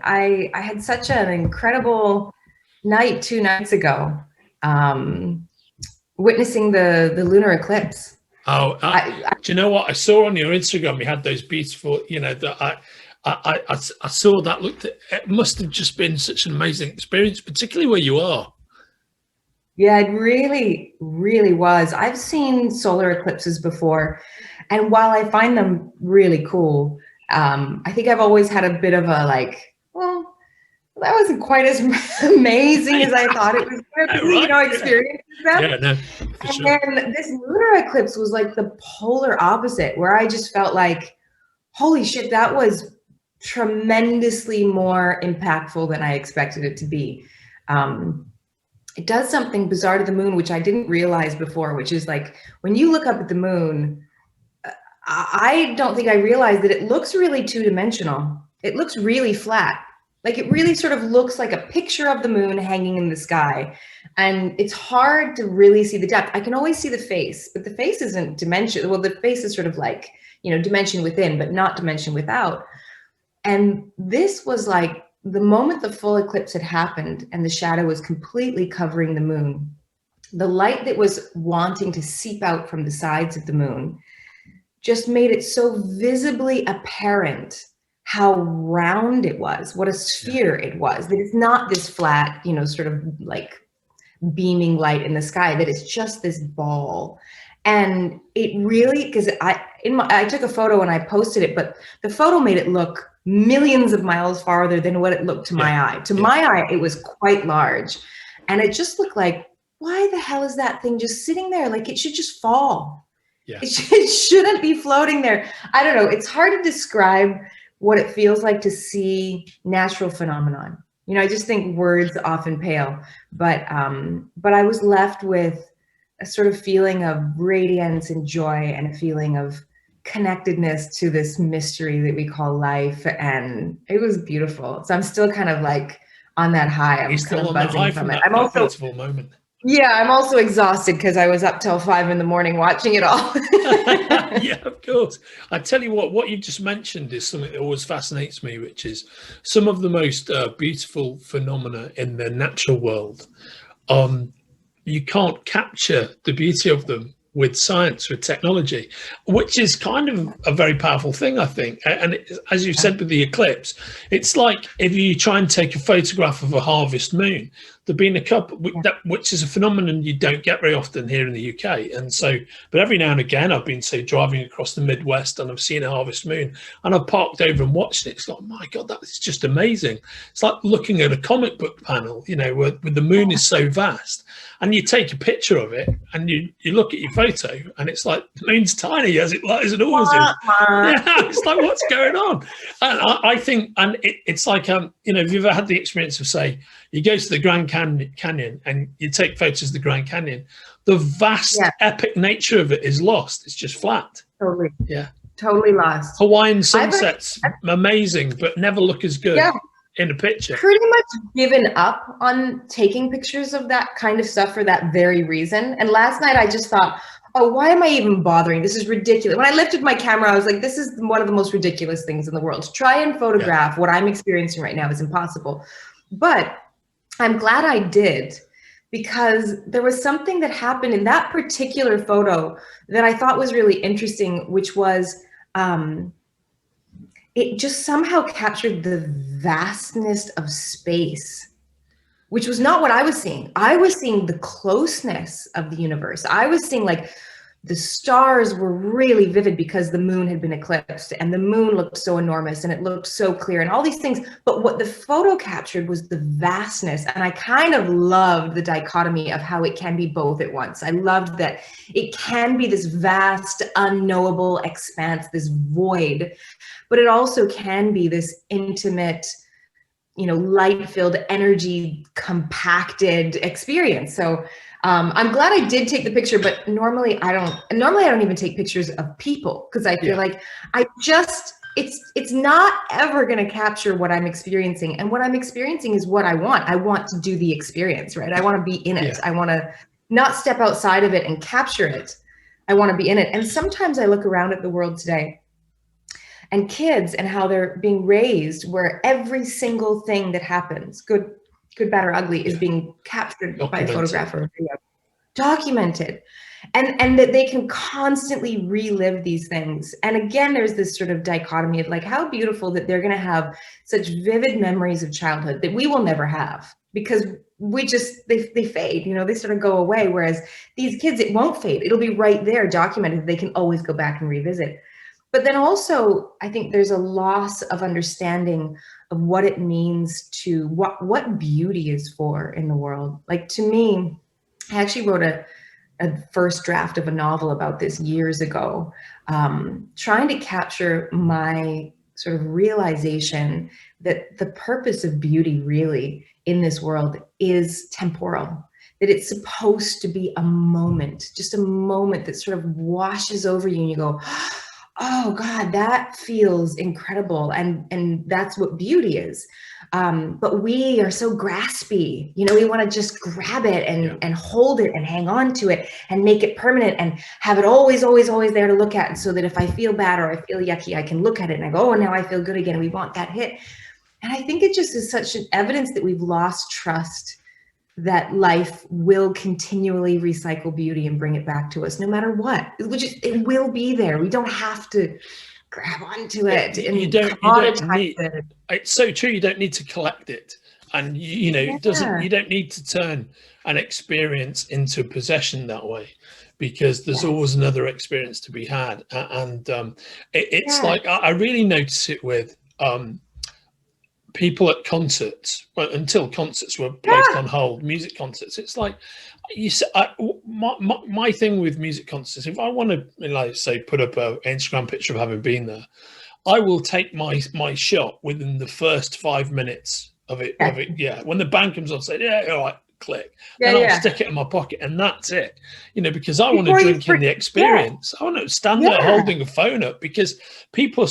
I had such an incredible night 2 nights ago, witnessing the lunar eclipse. Oh, do you know what I saw on your Instagram? You had those beautiful, that I saw that. It must have just been such an amazing experience, particularly where you are. Yeah, it really, really was. I've seen solar eclipses before, and while I find them really cool, I think I've always had a bit of a like, well, that wasn't quite as amazing as I thought it was going to be, Right, experiencing them. Yeah, no, And sure. then this lunar eclipse was like the polar opposite, where I just felt like, holy shit, that was tremendously more impactful than I expected it to be. It does something bizarre to the moon, which I didn't realize before, which is like when you look up at the moon, I don't think I realized that it looks really two-dimensional. It looks really flat. Like it really sort of looks like a picture of the moon hanging in the sky. And it's hard to really see the depth. I can always see the face, but the face isn't dimension. Well, the face is sort of like, dimension within, but not dimension without. And this was like the moment the full eclipse had happened and the shadow was completely covering the moon, the light that was wanting to seep out from the sides of the moon just made it so visibly apparent how round it was, what a sphere it was, that it's not this flat, sort of like beaming light in the sky, that it's just this ball. And it really, because I took a photo and I posted it, but the photo made it look millions of miles farther than what it looked to my eye. To my eye, it was quite large. And it just looked like, why the hell is that thing just sitting there? Like it should just fall. Yeah. It shouldn't be floating there. I don't know. It's hard to describe what it feels like to see natural phenomenon. I just think words often pale, but I was left with a sort of feeling of radiance and joy and a feeling of connectedness to this mystery that we call life. And it was beautiful. So I'm still kind of like on that high. I'm kind of buzzing from it. I'm also beautiful moment. Yeah, I'm also exhausted because I was up till 5 a.m. watching it all. Yeah, of course. I tell you what you just mentioned is something that always fascinates me, which is some of the most beautiful phenomena in the natural world. You can't capture the beauty of them with science, with technology, which is kind of a very powerful thing, I think. And as you said with the eclipse, it's like if you try and take a photograph of a harvest moon, there've been a couple, which is a phenomenon you don't get very often here in the UK. And so, but every now and again, I've been, say, driving across the Midwest and I've seen a harvest moon and I've parked over and watched it. It's like, my God, that is just amazing. It's like looking at a comic book panel, where the moon is so vast. And you take a picture of it and you look at your photo and it's like the moon's tiny as it always is. Yeah, it's like, what's going on? And I think, and it's like, if you've ever had the experience of, say, you go to the Grand Canyon and you take photos of the Grand Canyon, the vast epic nature of it is lost. It's just flat. Totally. Yeah. Totally lost. Hawaiian sunsets, amazing, but never look as good. Yeah. In a picture. Pretty much given up on taking pictures of that kind of stuff for that very reason. And last night I just thought, oh, why am I even bothering? This is ridiculous. When I lifted my camera, I was like, this is one of the most ridiculous things in the world. To try and photograph what I'm experiencing right now is impossible. But I'm glad I did, because there was something that happened in that particular photo that I thought was really interesting, which was, it just somehow captured the vastness of space, which was not what I was seeing. I was seeing the closeness of the universe. I was seeing like the stars were really vivid because the moon had been eclipsed and the moon looked so enormous and it looked so clear and all these things. But what the photo captured was the vastness. And I kind of loved the dichotomy of how it can be both at once. I loved that it can be this vast, unknowable expanse, this void, but it also can be this intimate, light-filled, energy compacted experience. So I'm glad I did take the picture, but normally I don't even take pictures of people, because I feel like it's not ever going to capture what I'm experiencing. And what I'm experiencing is what I want. I want to do the experience, right? I want to be in it. I want to not step outside of it and capture it. I want to be in it. And sometimes I look around at the world today and kids and how they're being raised where every single thing that happens, good, bad, or ugly, is being captured by a photograph or a video, documented, and that they can constantly relive these things. And again, there's this sort of dichotomy of like how beautiful that they're going to have such vivid memories of childhood that we will never have, because we just, they fade, you know, they sort of go away. Whereas these kids, it won't fade. It'll be right there documented. They can always go back and revisit. But then also, I think there's a loss of understanding of what it means to, what beauty is for in the world. Like, to me, I actually wrote a first draft of a novel about this years ago, trying to capture my sort of realization that the purpose of beauty really in this world is temporal, that it's supposed to be a moment, just a moment that sort of washes over you and you go, oh God, that feels incredible. And that's what beauty is. But we are so graspy, you know, we want to just grab it and hold it and hang on to it and make it permanent and have it always, always, always there to look at. And so that if I feel bad or I feel yucky, I can look at it and I go, oh, now I feel good again. We want that hit. And I think it just is such an evidence that we've lost trust that life will continually recycle beauty and bring it back to us no matter what. It will be there. We don't have to grab onto it and you don't need it. It's so true. You don't need to collect it, and you know, it doesn't. You don't need to turn an experience into a possession that way, because there's always another experience to be had. And it's like I really notice it with people at concerts. Well, until concerts were placed on hold, music concerts. It's like my thing with music concerts. If I want to, like, say, put up an Instagram picture of having been there, I will take my shot within the first 5 minutes of it. When the band comes on, say, all right, click. Then I'll stick it in my pocket, and that's it. You know, because I want to drink in the experience. I want to stand there holding a phone up, because people are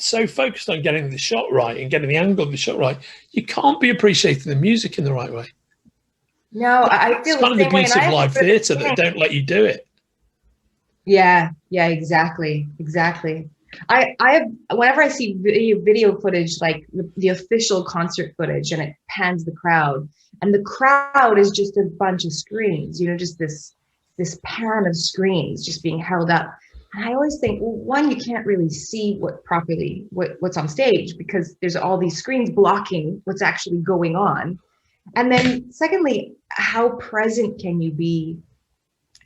so focused on getting the shot right and getting the angle of the shot right, you can't be appreciating the music in the right way. No, I feel it's kind of the beauty of live theatre that don't let you do it. Yeah, exactly. I have, whenever I see video footage, like the official concert footage, and it pans the crowd, and the crowd is just a bunch of screens, you know, just this pan of screens just being held up. And I always think, well, one, you can't really see what's on stage, because there's all these screens blocking what's actually going on. And then secondly, how present can you be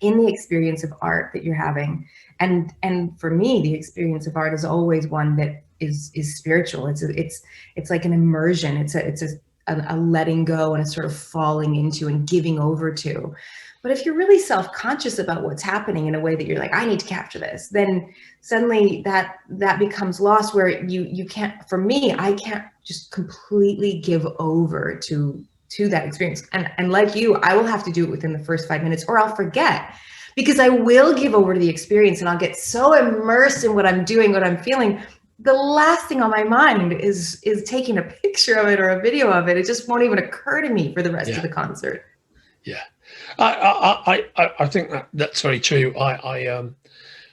in the experience of art that you're having? And for me, the experience of art is always one that is spiritual. It's like an immersion. It's a letting go and a sort of falling into and giving over to. But if you're really self-conscious about what's happening in a way that you're like, I need to capture this, then suddenly that becomes lost, where you can't, for me, I can't just completely give over to that experience. And like you, I will have to do it within the first 5 minutes, or I'll forget, because I will give over to the experience and I'll get so immersed in what I'm doing, what I'm feeling. The last thing on my mind is taking a picture of it or a video of it. It just won't even occur to me for the rest of the concert. Yeah. I think that's very true.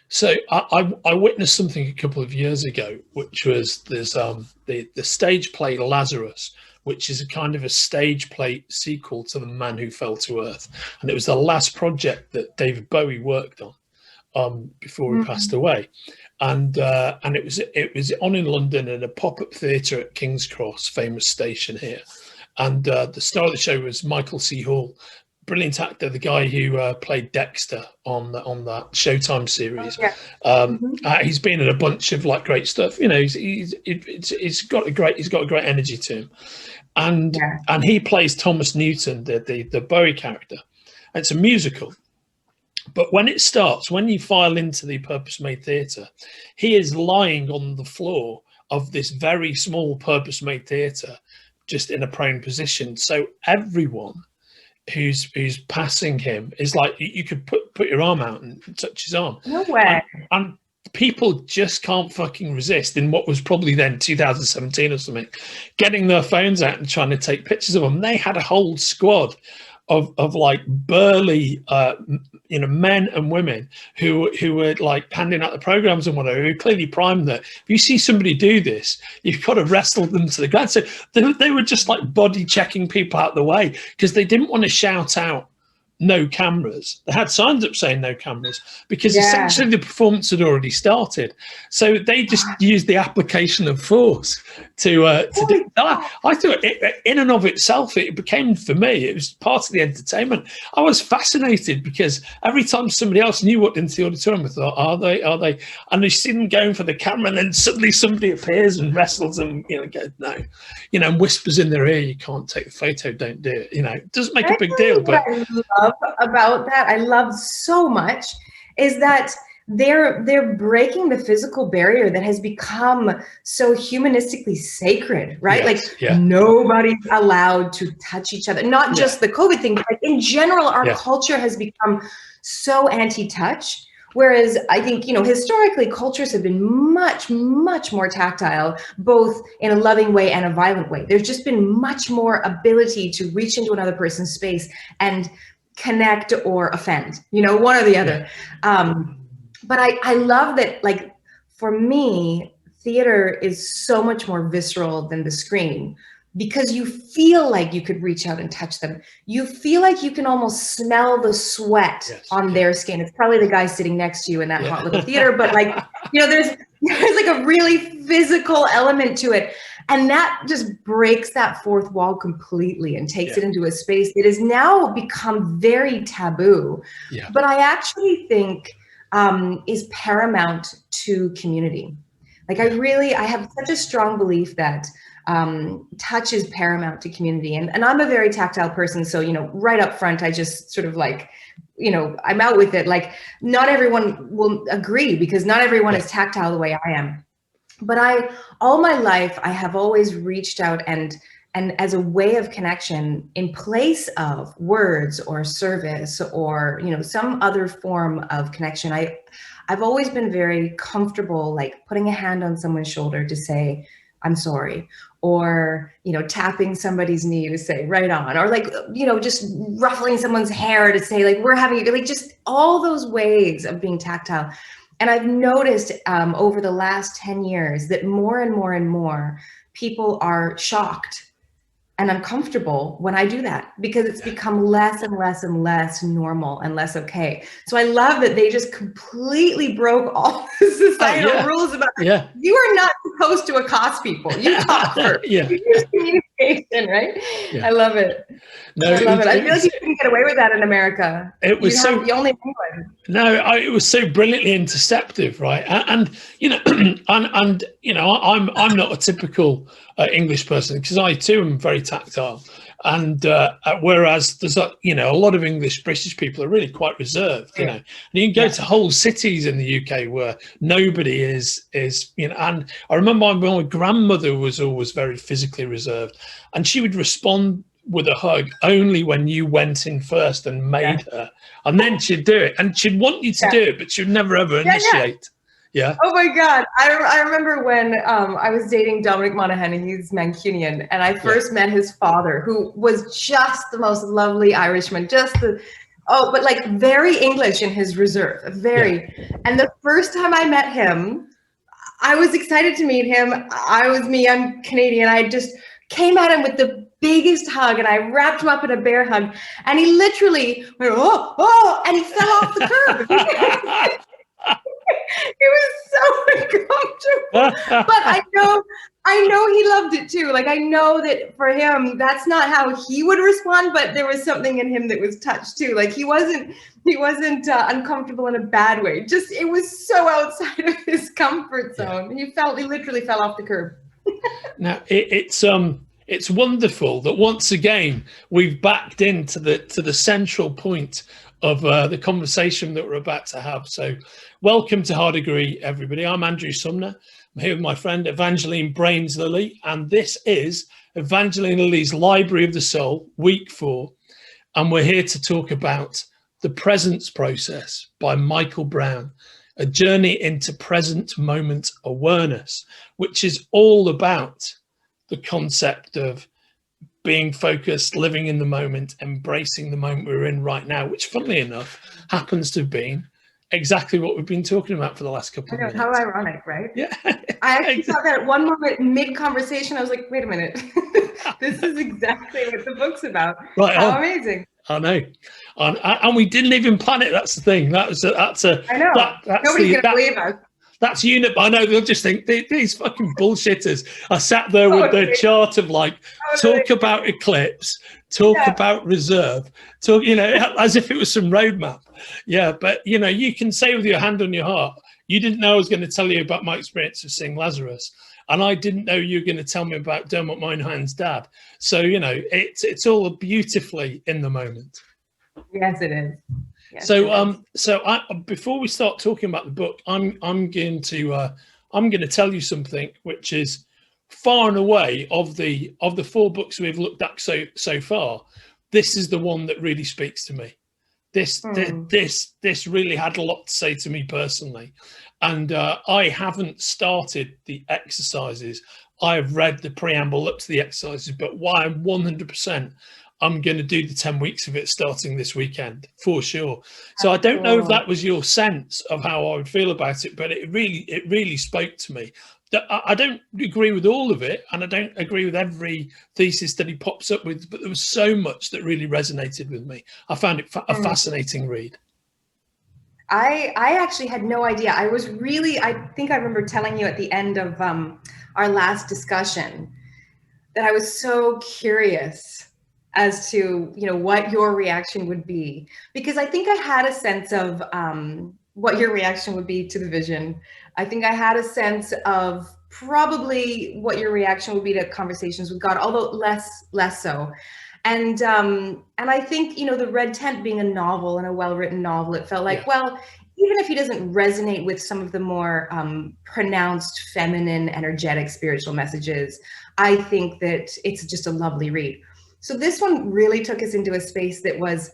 So I witnessed something a couple of years ago, which was there's the stage play Lazarus, which is a kind of a stage play sequel to The Man Who Fell to Earth, and it was the last project that David Bowie worked on before he passed away, and it was on in London in a pop-up theatre at King's Cross, famous station here, and the star of the show was Michael C. Hall. Brilliant actor, the guy who played Dexter on that Showtime series. He's been in a bunch of like great stuff. You know, he's got a great energy to him, and he plays Thomas Newton, the Bowie character. And it's a musical, but when it starts, when you file into the purpose-made theatre, he is lying on the floor of this very small purpose-made theatre, just in a prone position. So everyone who's passing him is like, you could put your arm out and touch his arm. No way. And people just can't fucking resist, in what was probably then 2017 or something, getting their phones out and trying to take pictures of them. They had a whole squad of like burly, men and women who were like handing out the programs and whatever, who clearly primed that if you see somebody do this, you've got to wrestle them to the ground. So they were just like body checking people out of the way because they didn't want to shout out no cameras. They had signs up saying no cameras because essentially the performance had already started. So they just used the application of force to do. I thought in and of itself, it became, for me, it was part of the entertainment. I was fascinated because every time somebody else knew what into the auditorium, I thought, are they? And they see them going for the camera, and then suddenly somebody appears and wrestles them, goes, no, and whispers in their ear, you can't take the photo, don't do it. It doesn't make a big deal. But I love about that, I love so much, is that they're breaking the physical barrier that has become so humanistically sacred, right? Nobody's allowed to touch each other. Not just the COVID thing, but like in general, our culture has become so anti-touch. Whereas I think, historically, cultures have been much, much more tactile, both in a loving way and a violent way. There's just been much more ability to reach into another person's space and connect or offend, one or the other. But I love that, like, for me, theater is so much more visceral than the screen, because you feel like you could reach out and touch them. You feel like you can almost smell the sweat on their skin. It's probably the guy sitting next to you in that hot little theater, but like, there's like a really physical element to it. And that just breaks that fourth wall completely and takes it into a space that has now become very taboo. But I actually think is paramount to community. Like I have such a strong belief that touch is paramount to community. And I'm a very tactile person. So, right up front, I just sort of like, I'm out with it. Like, not everyone will agree because not everyone is tactile the way I am. But all my life, I have always reached out and as a way of connection in place of words or service or, some other form of connection. I've always been very comfortable, like putting a hand on someone's shoulder to say, I'm sorry, or, tapping somebody's knee to say right on, or like, just ruffling someone's hair to say like, we're having, like, just all those ways of being tactile. And I've noticed over the last 10 years that more and more and more people are shocked and uncomfortable when I do that, because it's become less and less and less normal and less okay. So I love that they just completely broke all the societal rules about you are not supposed to accost people. You talk first. You use communication, right? I love it. No, I love it. I feel like you couldn't get away with that in America. It was you only England. No, it was so brilliantly interceptive, right? And I'm not a typical English person, because I too am very tactile. And whereas there's a lot of British people are really quite reserved, and you can go to whole cities in the UK where nobody is, and I remember my grandmother was always very physically reserved, and she would respond with a hug only when you went in first and made her, and then she'd do it, and she'd want you to do it, but she'd never ever initiate. Oh my God. I remember when I was dating Dominic Monaghan, and he's Mancunian, and I first met his father, who was just the most lovely Irishman, but like very English in his reserve, and the first time I met him, I was excited to meet him. I'm Canadian. I just came at him with the biggest hug, and I wrapped him up in a bear hug, and he literally went, oh, and he fell off the curb. It was so uncomfortable, but I know he loved it too. Like, I know that for him, that's not how he would respond, but there was something in him that was touched too. Like, he wasn't uncomfortable in a bad way. Just, it was so outside of his comfort zone. He literally fell off the curb. Now it's wonderful that once again we've backed into the central point of the conversation that we're about to have. So welcome to Hard Degree, everybody. I'm Andrew Sumner. I'm here with my friend Evangeline Brains Lilly, and this is Evangeline Lilly's Library of the Soul, week 4. And we're here to talk about The Presence Process by Michael Brown, a journey into present moment awareness, which is all about the concept of being focused, living in the moment, embracing the moment we're in right now, which funnily enough happens to have been exactly what we've been talking about for the last couple of minutes. How ironic, right? Yeah. I actually thought that at one moment mid-conversation, I was like, wait a minute. This is exactly what the book's about. Right. How amazing. I know. And we didn't even plan it. That's the thing. I know. Nobody's going to believe us. That's unit. I know they'll just think these fucking bullshitters. I sat there with their chart of like, talk about eclipse, talk about reserve, talk, as if it was some roadmap. Yeah, but you can say with your hand on your heart, you didn't know I was going to tell you about my experience of seeing Lazarus, and I didn't know you were going to tell me about Dermot Moynihan's dad. So it's all beautifully in the moment. Yes, it is. Yes, so before we start talking about the book, I'm going to tell you something which is far and away of the 4 books we've looked at so far. This is the one that really speaks to me. This really had a lot to say to me personally, and I haven't started the exercises. I've read the preamble up to the exercises, but why 100%. I'm going to do the 10 weeks of it starting this weekend for sure. So I don't know if that was your sense of how I would feel about it, but it really spoke to me. I don't agree with all of it, and I don't agree with every thesis that he pops up with, but there was so much that really resonated with me. I found it a fascinating read. I actually had no idea. I think I remember telling you at the end of our last discussion that I was so curious as to what your reaction would be, because I think I had a sense of what your reaction would be to the vision. I think I had a sense of probably what your reaction would be to Conversations with God, although less so. And I think the Red Tent being a novel and a well-written novel, it felt like, well, even if he doesn't resonate with some of the more pronounced feminine, energetic, spiritual messages, I think that it's just a lovely read. So this one really took us into a space that was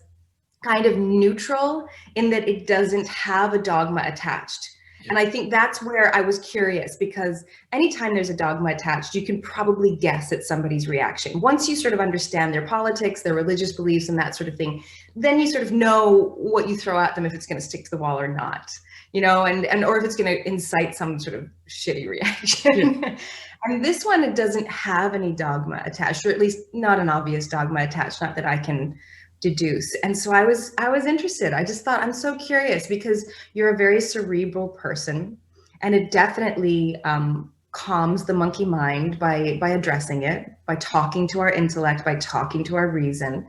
kind of neutral in that it doesn't have a dogma attached. And I think that's where I was curious, because anytime there's a dogma attached, you can probably guess at somebody's reaction. Once you sort of understand their politics, their religious beliefs and that sort of thing, then you sort of know what you throw at them, if it's going to stick to the wall or not, and or if it's going to incite some sort of shitty reaction. Yeah. And this one, it doesn't have any dogma attached, or at least not an obvious dogma attached, not that I can deduce. And so I was interested. I just thought, I'm so curious, because you're a very cerebral person, and it definitely calms the monkey mind by addressing it, by talking to our intellect, by talking to our reason.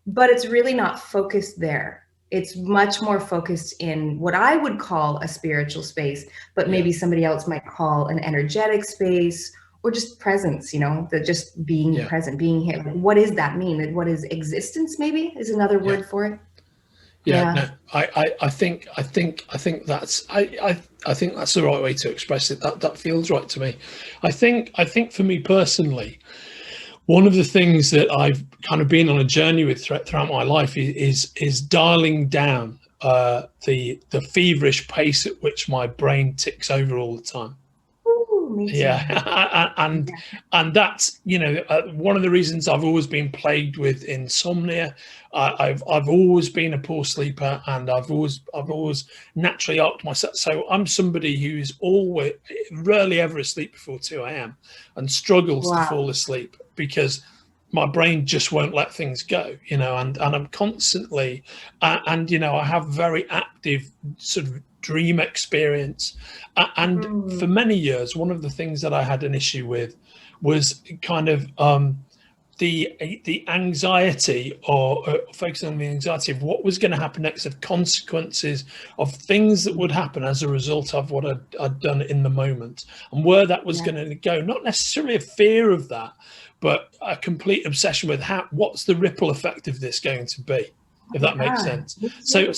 But it's really not focused there. It's much more focused in what I would call a spiritual space, but maybe somebody else might call an energetic space, or just presence, the just being present, being here. What does that mean? What is existence? Maybe is another word for it. No, I think that's the right way to express it. That feels right to me. I think for me personally, one of the things that I've kind of been on a journey with throughout my life is dialing down the feverish pace at which my brain ticks over all the time. And that's one of the reasons I've always been plagued with insomnia. I've always been a poor sleeper, and I've always naturally arced myself. So I'm somebody who's always rarely ever asleep before 2 a.m. and struggles to fall asleep because my brain just won't let things go, and I'm constantly I have very active sort of dream experience, and for many years one of the things that I had an issue with was kind of the anxiety, or focusing on the anxiety of what was going to happen next, of consequences of things that would happen as a result of what I'd done in the moment, and where that was going to go. Not necessarily a fear of that, but a complete obsession with what's the ripple effect of this going to be, if that makes sense. So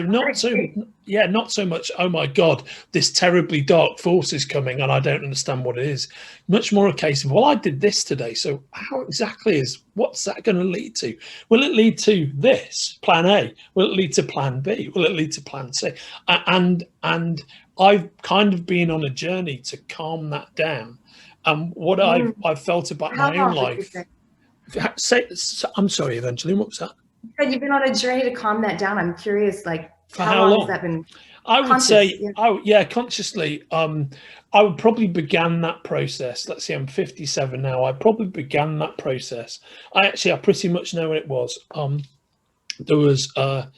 not so much, oh my God, this terribly dark force is coming and I don't understand what it is. Much more a case of, well, I did this today, so how exactly what's that going to lead to? Will it lead to this, plan A? Will it lead to plan B? Will it lead to plan C? And I've kind of been on a journey to calm that down. What I've felt about my own life. I'm sorry, Evangeline, what was that? You said you've been on a journey to calm that down. I'm curious, like, For how how long has long? that been I would conscious? say, oh yeah, consciously. I would probably began that process. Let's see, I'm 57 now. I probably began that process. I pretty much know what it was. There was a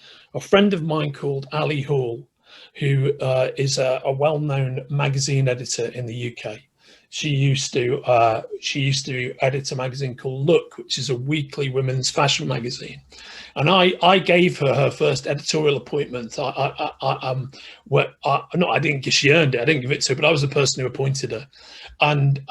friend of mine called Ali Hall, who is a well-known magazine editor in the UK. She used to edit a magazine called Look, which is a weekly women's fashion magazine, and I gave her first editorial appointment. I didn't give she earned it. I didn't give it to her, but I was the person who appointed her, and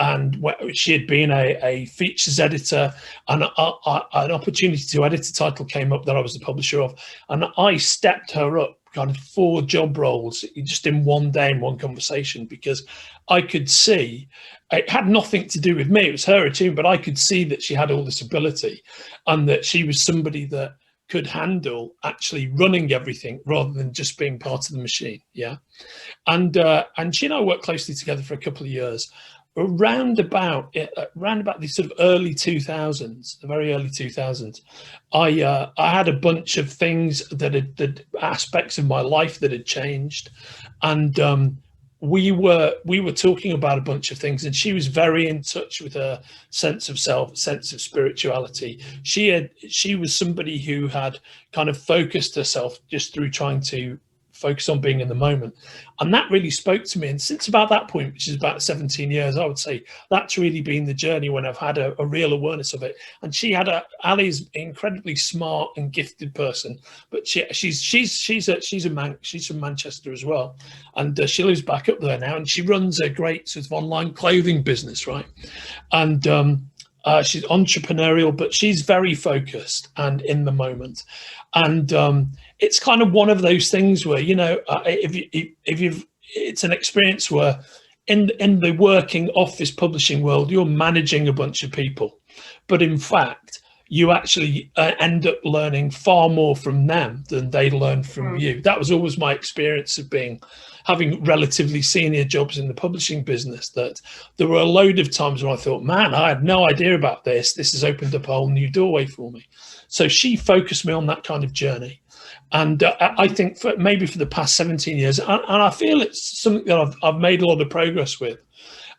she had been a features editor, and an opportunity to edit a title came up that I was the publisher of, and I stepped her up kind of 4 job roles just in one day, in one conversation, because I could see it had nothing to do with me. It was her achievement, but I could see that she had all this ability, and that she was somebody that could handle actually running everything rather than just being part of the machine. Yeah. And she and I worked closely together for a couple of years. Around about the sort of early 2000s, the very early 2000s, I had a bunch of things that aspects of my life that had changed, and we were talking about a bunch of things, and she was very in touch with her sense of self, sense of spirituality. She was somebody who had kind of focused herself just through trying to focus on being in the moment, and that really spoke to me. And since about that point, which is about 17 years, I would say that's really been the journey when I've had a real awareness of it. And Ali's an incredibly smart and gifted person, but she's from Manchester as well, and she lives back up there now, and she runs a great sort of online clothing business, right? And she's entrepreneurial, but she's very focused and in the moment. And it's kind of one of those things where, it's an experience where in the working office publishing world, you're managing a bunch of people, but in fact, you actually end up learning far more from them than they learn from you. That was always my experience of having relatively senior jobs in the publishing business, that there were a load of times where I thought, man, I had no idea about this. This has opened up a whole new doorway for me. So she focused me on that kind of journey. And I think maybe for the past 17 years, and I feel it's something that I've made a lot of progress with.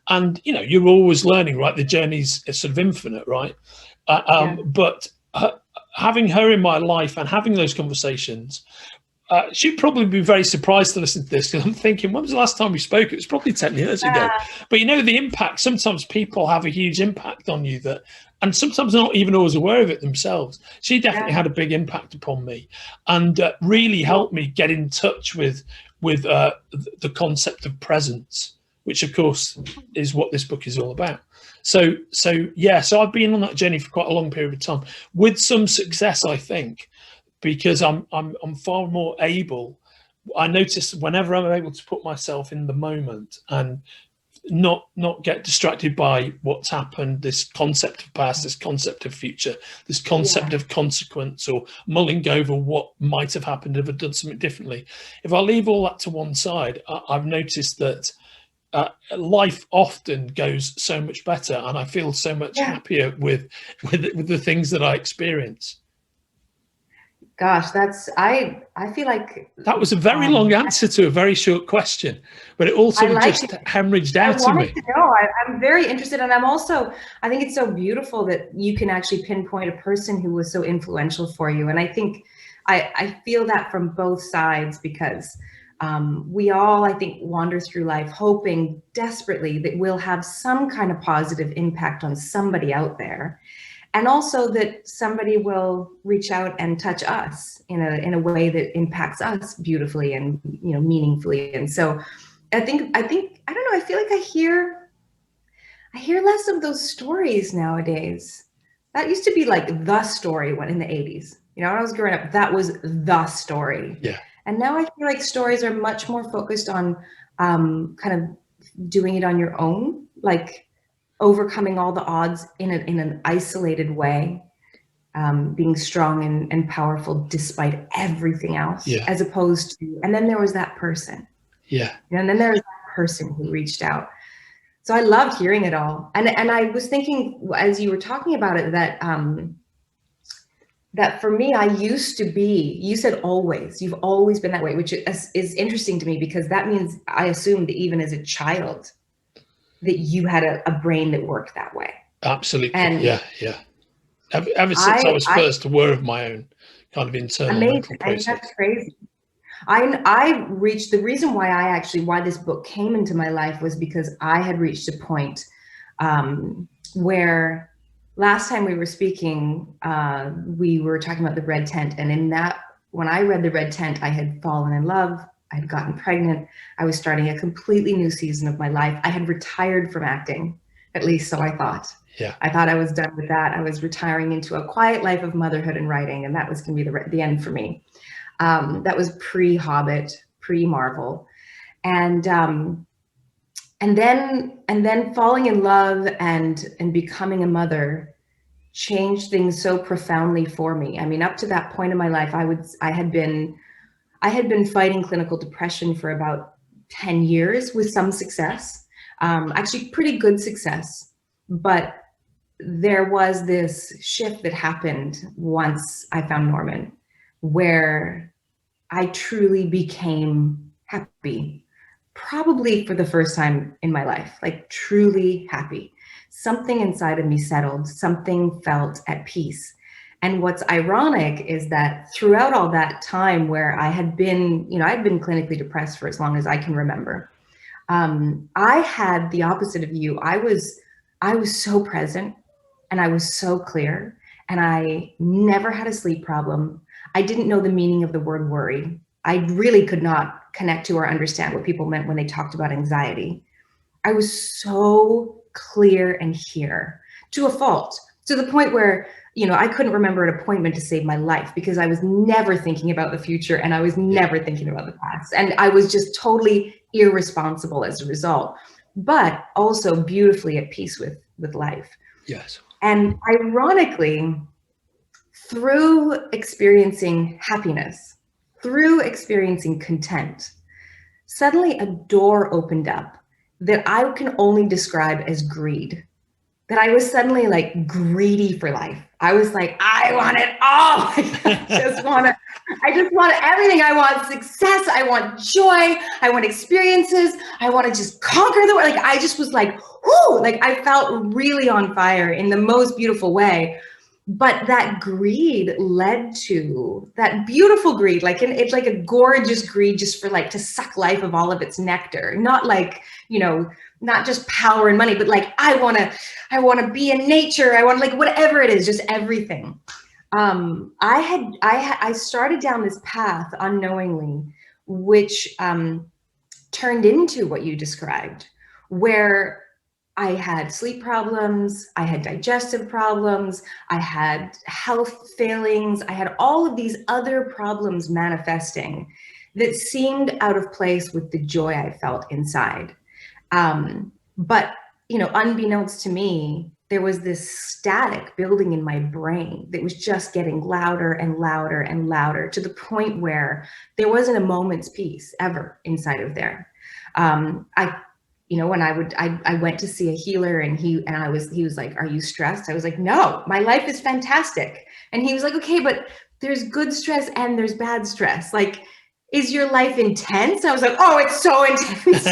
And, you're always learning, right? The journey's sort of infinite, right? But having her in my life and having those conversations, she'd probably be very surprised to listen to this, because I'm thinking, when was the last time we spoke? It was probably 10 years ago. But the impact, sometimes people have a huge impact on you and sometimes not even always aware of it themselves. She definitely had a big impact upon me, and really helped me get in touch with the concept of presence, which of course is what this book is all about. So I've been on that journey for quite a long period of time, with some success, I think, because I'm far more able. I notice whenever I'm able to put myself in the moment and not get distracted by what's happened, this concept of past, this concept of future, this concept of consequence, or mulling over what might have happened if I'd done something differently. If I leave all that to one side, I've noticed that life often goes so much better, and I feel so much happier with the things that I experience. Gosh, I feel like that was a very long answer to a very short question, but it also just hemorrhaged out to me. I'm very interested, and I think it's so beautiful that you can actually pinpoint a person who was so influential for you. And I think I feel that from both sides, because we all, I think, wander through life hoping desperately that we'll have some kind of positive impact on somebody out there. And also that somebody will reach out and touch us in a way that impacts us beautifully and meaningfully. And so I think I don't know, I feel like I hear less of those stories nowadays. That used to be like the story when in the 80s. When I was growing up, that was the story. Yeah. And now I feel like stories are much more focused on kind of doing it on your own, like overcoming all the odds in an isolated way, being strong and powerful despite everything else, as opposed to, and then there was that person. Yeah. And then there was that person who reached out. So I loved hearing it all. And I was thinking, as you were talking about it, that that for me, I used to be, you said always, you've always been that way, which is interesting to me, because that means I assumed that even as a child, that you had a brain that worked that way. Absolutely. And yeah. Ever since I was first aware of my own kind of internal mental amazing. I mean, process. that's crazy. I reached, the reason why why this book came into my life was because I had reached a point where last time we were speaking, we were talking about the red tent. And in that, when I read the red tent, I had fallen in love. I had gotten pregnant. I was starting a completely new season of my life. I had retired from acting, at least so I thought. Yeah. I thought I was done with that. I was retiring into a quiet life of motherhood and writing, and that was going to be the end for me. That was pre-Hobbit, pre-Marvel, and then falling in love and becoming a mother changed things so profoundly for me. I mean, up to that point in my life, I had been fighting clinical depression for about 10 years with some success, actually pretty good success, but there was this shift that happened once I found Norman, where I truly became happy, probably for the first time in my life, like truly happy. Something inside of me settled, something felt at peace. And what's ironic is that throughout all that time where I had been, I'd been clinically depressed for as long as I can remember. I had the opposite of you. I was so present, and I was so clear, and I never had a sleep problem. I didn't know the meaning of the word worry. I really could not connect to or understand what people meant when they talked about anxiety. I was so clear and here, to a fault, to the point where, I couldn't remember an appointment to save my life, because I was never thinking about the future, and I was never thinking about the past. And I was just totally irresponsible as a result, but also beautifully at peace with life. Yes. And ironically, through experiencing happiness, through experiencing content, suddenly a door opened up that I can only describe as greed. That I was suddenly like greedy for life. I was like, I want it all. I just want everything. I want success. I want joy. I want experiences. I want to just conquer the world. Like, I just was like, whoo, like I felt really on fire in the most beautiful way. But that greed led to that beautiful greed, it's like a gorgeous greed just for like to suck life of all of its nectar, not like, not just power and money, but like, I want to be in nature. I want, like, whatever it is, just everything. I started down this path unknowingly, which turned into what you described, where I had sleep problems, I had digestive problems, I had health failings, I had all of these other problems manifesting that seemed out of place with the joy I felt inside. But, unbeknownst to me, there was this static building in my brain that was just getting louder and louder and louder, to the point where there wasn't a moment's peace ever inside of there. When I went to see a healer, and he was like, "Are you stressed?" I was like, "No, my life is fantastic." And he was like, "Okay, but there's good stress and there's bad stress. Like, is your life intense?" I was like, "Oh, it's so intense."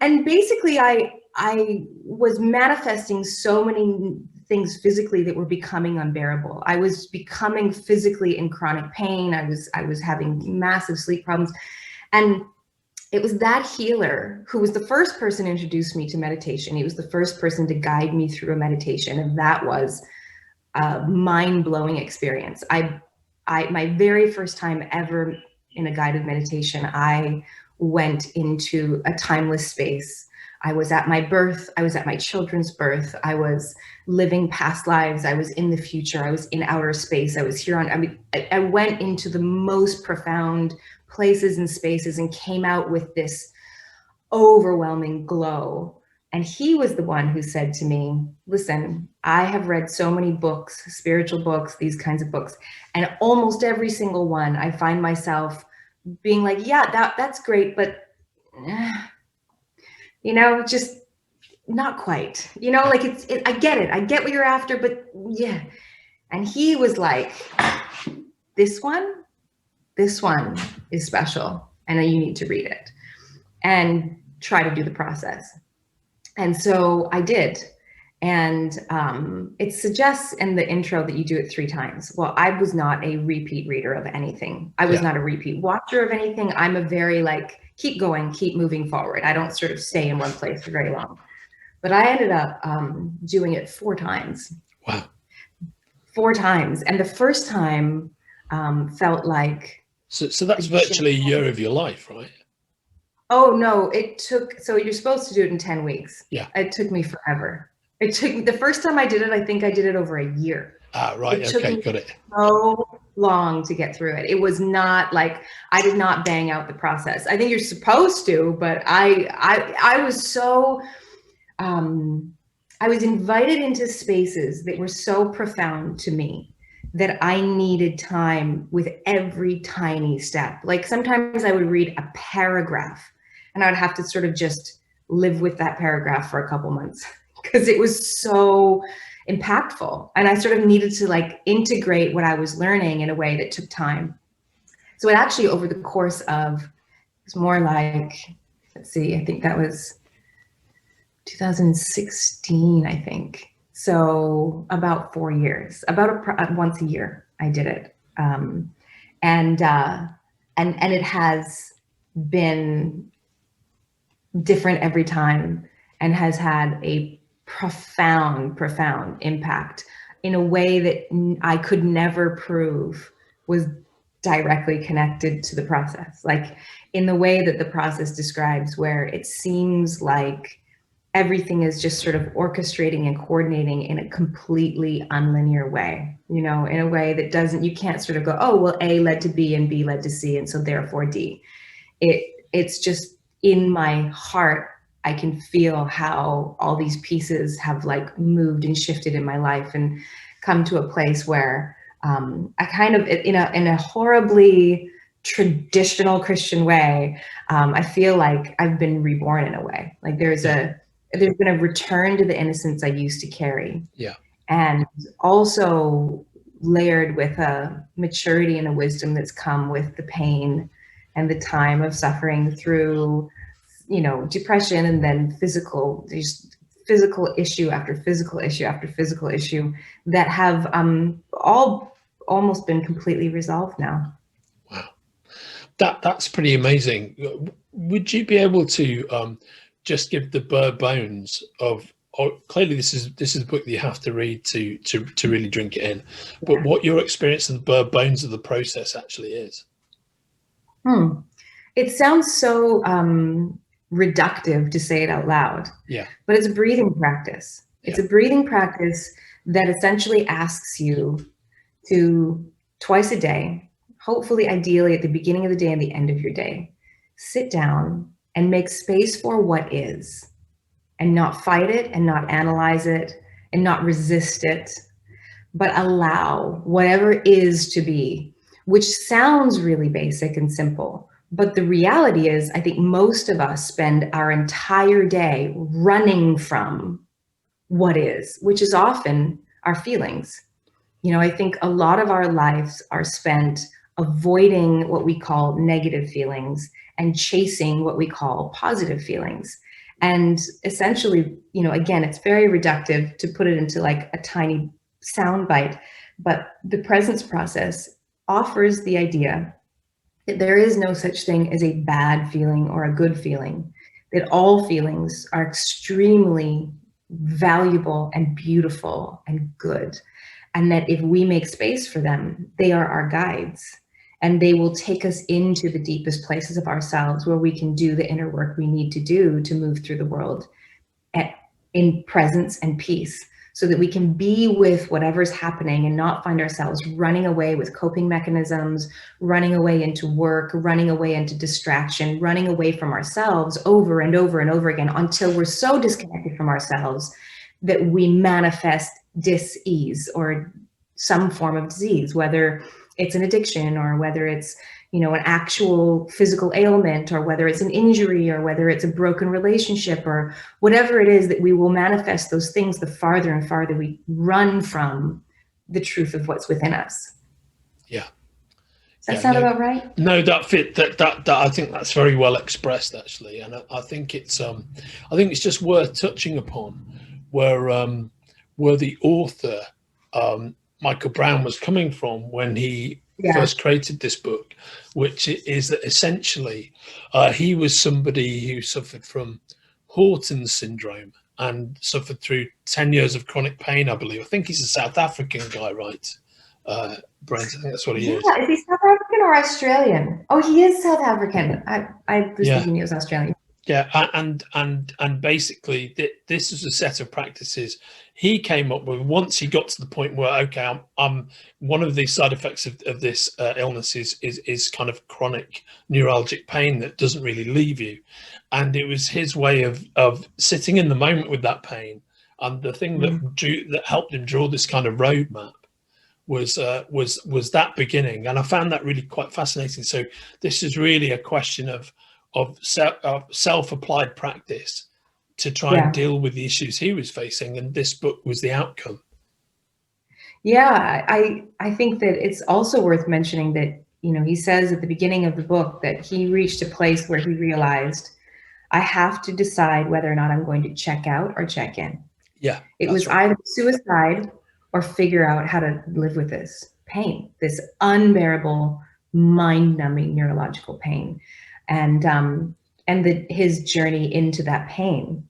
And basically I was manifesting so many things physically that were becoming unbearable. I was becoming physically in chronic pain. I was having massive sleep problems. And it was that healer who was the first person to introduce me to meditation. He was the first person to guide me through a meditation. And that was a mind-blowing experience. My very first time ever in a guided meditation, I went into a timeless space. I was at my birth. I was at my children's birth. I was living past lives. I was in the future. I was in outer space. I was here I went into the most profound places and spaces and came out with this overwhelming glow. And he was the one who said to me, "Listen, I have read so many books, spiritual books, these kinds of books, and almost every single one, I find myself being like, yeah, that's great, but you know, just not quite, you know, like I get it. I get what you're after, but yeah. And he was like, this one is special and you need to read it and try to do the process. And so I did. And it suggests in the intro that you do it 3 times. Well, I was not a repeat reader of anything. I was not a repeat watcher of anything. I'm a very like, keep going, keep moving forward. I don't sort of stay in one place for very long. But I ended up doing it 4 times. Wow. 4 times. And the first time felt like... So that's virtually a year of your life, right? Oh, no, it took... So you're supposed to do it in 10 weeks. Yeah. It took me forever. It took... The first time I did it, I think I did it over a year. Ah, right. Okay, got it. So long to get through it. It was not like... I did not bang out the process. I think you're supposed to, but I was so... I was invited into spaces that were so profound to me that I needed time with every tiny step. Like sometimes I would read a paragraph and I would have to sort of just live with that paragraph for a couple months because it was so impactful. And I sort of needed to like integrate what I was learning in a way that took time. So it actually, over the course of, it's more like, let's see, I think that was 2016, I think. So about 4 years, about once a year, I did it. And it has been different every time and has had a profound impact in a way that I could never prove was directly connected to the process. Like in the way that the process describes, where it seems like everything is just sort of orchestrating and coordinating in a completely unlinear way, you know, in a way that doesn't, you can't sort of go, oh, well, A led to B and B led to C, and so therefore D. It's just in my heart, I can feel how all these pieces have like moved and shifted in my life and come to a place where I kind of, in a horribly traditional Christian way, I feel like I've been reborn in a way. Like there's been a return to the innocence I used to carry. Yeah. And also layered with a maturity and a wisdom that's come with the pain and the time of suffering through, you know, depression and then physical issue after physical issue after physical issue that have all almost been completely resolved now. Wow. That's pretty amazing. Would you be able to just give the bare bones of, clearly this is a book that you have to read to really drink it in, but what your experience of the bare bones of the process actually is? It sounds so reductive to say it out loud. Yeah. But it's a breathing practice. It's a breathing practice that essentially asks you to twice a day, hopefully ideally at the beginning of the day and the end of your day, sit down and make space for what is, and not fight it and not analyze it and not resist it, but allow whatever is to be, which sounds really basic and simple. But the reality is, I think most of us spend our entire day running from what is, which is often our feelings. You know, I think a lot of our lives are spent avoiding what we call negative feelings and chasing what we call positive feelings. And essentially, you know, again, it's very reductive to put it into like a tiny soundbite, but the presence process offers the idea that there is no such thing as a bad feeling or a good feeling, that all feelings are extremely valuable and beautiful and good. And that if we make space for them, they are our guides. And they will take us into the deepest places of ourselves where we can do the inner work we need to do to move through the world in presence and peace, so that we can be with whatever's happening and not find ourselves running away with coping mechanisms, running away into work, running away into distraction, running away from ourselves over and over and over again until we're so disconnected from ourselves that we manifest dis-ease or some form of disease, whether it's an addiction or whether it's, you know, an actual physical ailment, or whether it's an injury, or whether it's a broken relationship, or whatever it is, that we will manifest those things the farther and farther we run from the truth of what's within us. Yeah. Does that sound about right? No, that I think that's very well expressed, actually, and I think it's just worth touching upon where the author Michael Brown was coming from when he first created this book, which is that essentially he was somebody who suffered from Horton's syndrome and suffered through 10 years of chronic pain, I believe. I think he's a South African guy, right? Brent, I think that's what he is. Yeah, is he South African or Australian? Oh, he is South African. I was thinking he was Australian. Yeah, and basically this is a set of practices he came up with once he got to the point where, okay, I'm one of the side effects of this illness is kind of chronic neuralgic pain that doesn't really leave you, and it was his way of sitting in the moment with that pain, and the thing that helped him draw this kind of roadmap was that beginning, and I found that really quite fascinating. So this is really a question of self-applied practice to try and deal with the issues he was facing, and this book was the outcome. Yeah, I think that it's also worth mentioning that, you know, he says at the beginning of the book that he reached a place where he realized, I have to decide whether or not I'm going to check out or check in. Yeah, it was either suicide or figure out how to live with this pain, this unbearable, mind-numbing neurological pain. And his journey into that pain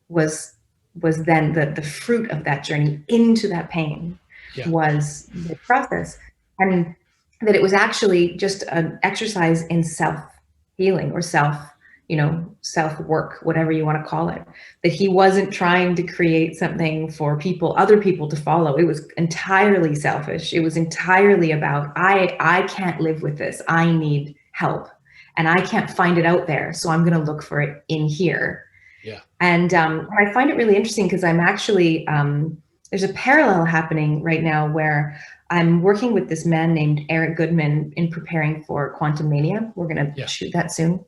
was then the fruit of that journey into that pain was the process, and that it was actually just an exercise in self-healing or self-work, whatever you want to call it. That he wasn't trying to create something for other people to follow. It was entirely selfish. It was entirely about, I can't live with this. I need help. And I can't find it out there, so I'm going to look for it in here. Yeah. And I find it really interesting because I'm actually, there's a parallel happening right now where I'm working with this man named Eric Goodman in preparing for Quantum Mania. We're going to shoot that soon,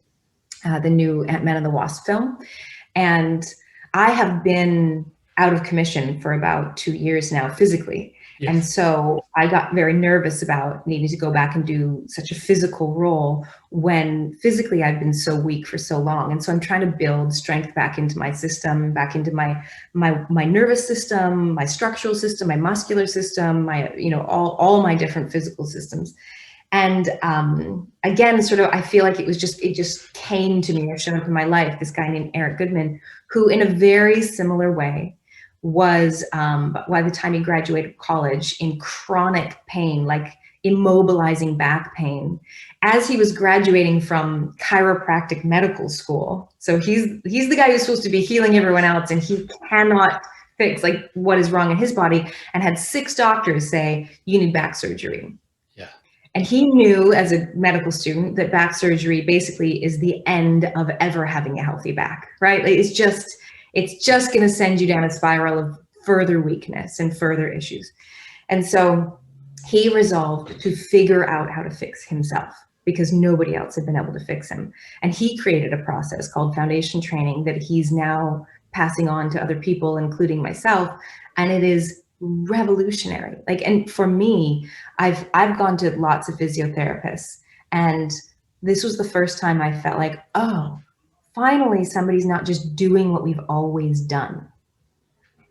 the new Ant-Man and the Wasp film. And I have been out of commission for about 2 years now, physically. And so I got very nervous about needing to go back and do such a physical role when physically I've been so weak for so long. And so I'm trying to build strength back into my system, back into my nervous system, my structural system, my muscular system, all my different physical systems. And again, sort of, I feel like it just came to me or showed up in my life, this guy named Eric Goodman, who in a very similar way was, by the time he graduated college, in chronic pain, like immobilizing back pain, as he was graduating from chiropractic medical school. So he's the guy who's supposed to be healing everyone else, and he cannot fix like what is wrong in his body, and had 6 doctors say, you need back surgery. Yeah. And he knew as a medical student that back surgery basically is the end of ever having a healthy back, right? Like it's just going to send you down a spiral of further weakness and further issues. And so he resolved to figure out how to fix himself because nobody else had been able to fix him. And he created a process called foundation training that he's now passing on to other people, including myself. And it is revolutionary. And for me, I've gone to lots of physiotherapists, and this was the first time I felt like, oh, finally, somebody's not just doing what we've always done.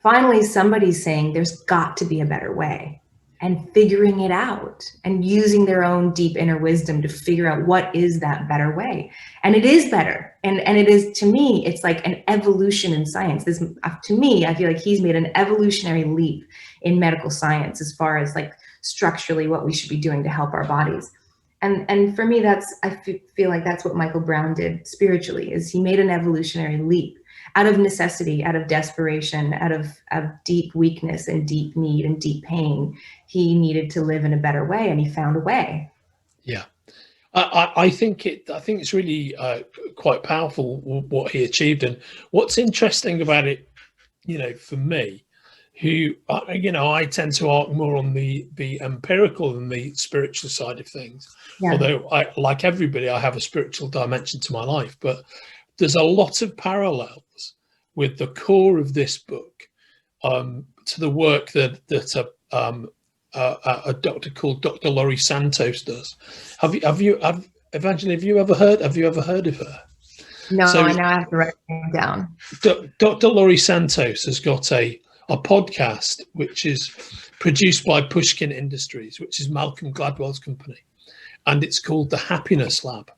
Finally, somebody's saying there's got to be a better way, and figuring it out and using their own deep inner wisdom to figure out what is that better way. And it is better. And it is, to me, it's like an evolution in science. This, to me, I feel like he's made an evolutionary leap in medical science as far as like structurally what we should be doing to help our bodies. And for me, I feel like that's what Michael Brown did spiritually, is he made an evolutionary leap out of necessity, out of desperation, out of deep weakness and deep need and deep pain. He needed to live in a better way, and he found a way. Yeah. I think it's really quite powerful what he achieved. And what's interesting about it, for me, who, I tend to arc more on the empirical than the spiritual side of things. Yeah. Although, like everybody, I have a spiritual dimension to my life. But there's a lot of parallels with the core of this book to the work that a doctor called Dr. Laurie Santos does. Evangeline, have you ever heard of her? No, I now have to write it down. Dr. Laurie Santos has got a podcast which is produced by Pushkin Industries, which is Malcolm Gladwell's company, and it's called The Happiness Lab.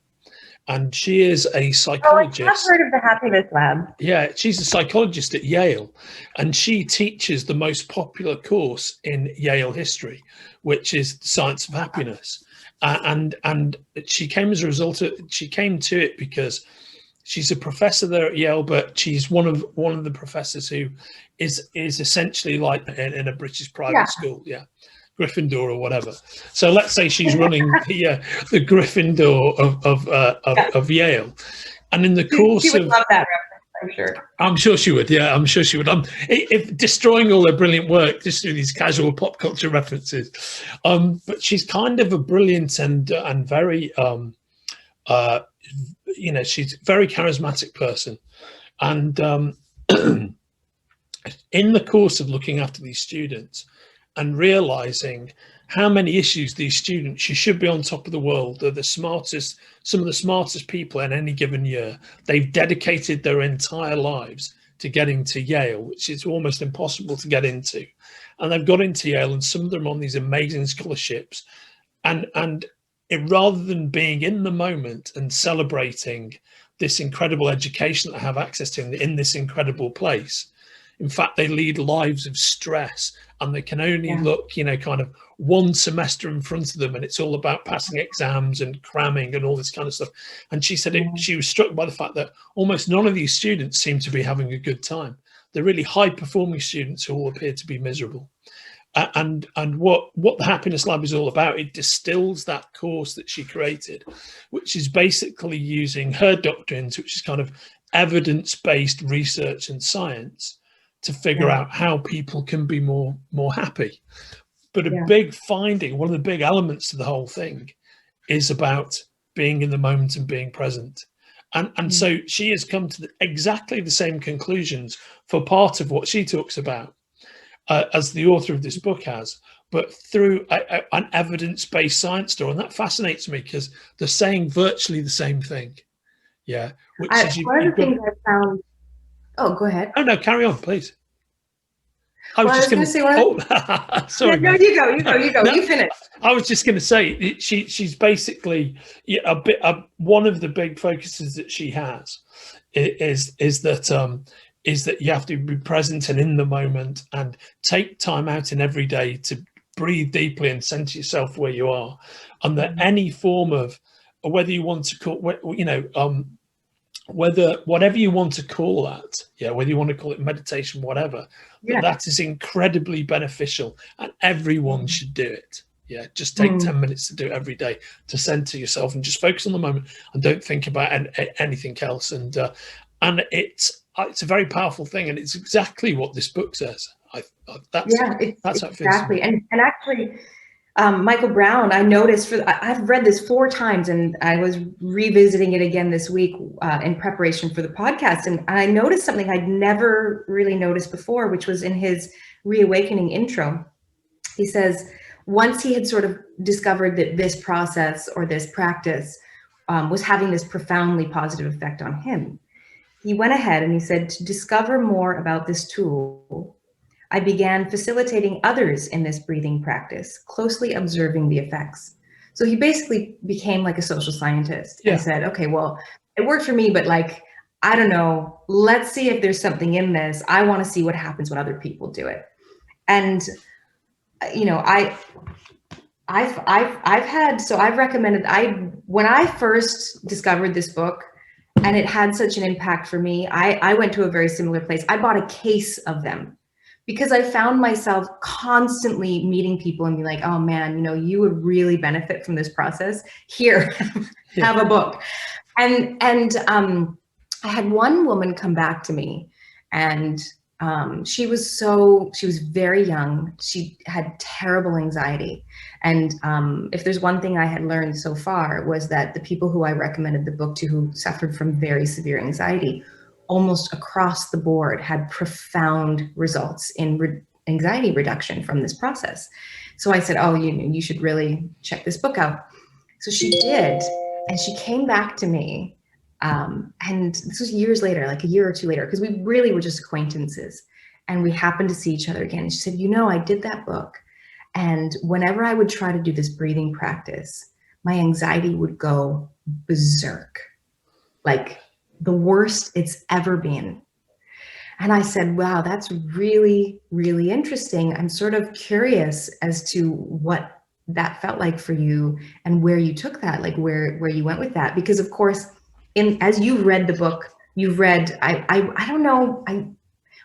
And she is a psychologist. Oh, I've heard of the Happiness Lab. Yeah, she's a psychologist at Yale, and she teaches the most popular course in Yale history, which is the Science of Happiness. And she came as a result of, she came to it because she's a professor there at Yale, but she's one of the professors who is essentially like in a British private school, Gryffindor or whatever. So let's say she's running the Gryffindor of Yale, and in the course she would of love that reference, I'm sure. I'm sure she would. Yeah, I'm sure she would. If destroying all her brilliant work just through these casual pop culture references. But she's kind of a brilliant and very she's a very charismatic person, and in the course of looking after these students and realizing how many issues these students, she should be on top of the world. They're the smartest, some of the smartest people in any given year. They've dedicated their entire lives to getting to Yale, which is almost impossible to get into. And they've got into Yale, and some of them on these amazing scholarships. And rather than being in the moment and celebrating this incredible education that I have access to in this incredible place, in fact, they lead lives of stress, and they can only look, kind of one semester in front of them, and it's all about passing exams and cramming and all this kind of stuff. And she said she was struck by the fact that almost none of these students seem to be having a good time. They're really high-performing students who all appear to be miserable. And what the Happiness Lab is all about, it distills that course that she created, which is basically using her doctrines, which is kind of evidence-based research and science, to figure out how people can be more happy. But a big finding, one of the big elements to the whole thing, is about being in the moment and being present. And so she has come to exactly the same conclusions for part of what she talks about as the author of this book has, but through an evidence-based science story. And that fascinates me because they're saying virtually the same thing. Yeah. One of the things I found. Oh, go ahead. Oh, no, carry on, please. I was going to say, sorry. No, you go. No, you finish. I was just going to say she's basically one of the big focuses that she has is that you have to be present and in the moment and take time out in every day to breathe deeply and center yourself where you are, and that any form of, whether you want to call, whatever you want to call that, whether you want to call it meditation, whatever, that is incredibly beneficial, and everyone should do it. Just take 10 minutes to do it every day, to center yourself and just focus on the moment and don't think about anything else. And it's a very powerful thing, and it's exactly what this book says. That's how it feels. Exactly. And actually, Michael Brown, I noticed I've read this 4 times, and I was revisiting it again this week in preparation for the podcast. And I noticed something I'd never really noticed before, which was in his Reawakening intro. He says, once he had sort of discovered that this process or this practice was having this profoundly positive effect on him, he went ahead and he said, to discover more about this tool, I began facilitating others in this breathing practice, closely observing the effects. So he basically became like a social scientist and said, okay, well, it worked for me, but I don't know, let's see if there's something in this. I want to see what happens when other people do it. And, I've recommended, when I first discovered this book and it had such an impact for me, I went to a very similar place. I bought a case of them, because I found myself constantly meeting people and be like, oh man, you would really benefit from this process. Here, have a book. And I had one woman come back to me, and She was very young. She had terrible anxiety. And if there's one thing I had learned so far, was that the people who I recommended the book to who suffered from very severe anxiety, almost across the board had profound results in anxiety reduction from this process. So I said, oh, you should really check this book out. So she did, and she came back to me, and this was years later, like a year or two later, because we really were just acquaintances, and we happened to see each other again. And she said, I did that book, and whenever I would try to do this breathing practice, my anxiety would go berserk, like the worst it's ever been. And I said, wow, that's really, really interesting. I'm sort of curious as to what that felt like for you and where you took that, like where you went with that. Because of course, as you've read the book, you've read, I don't know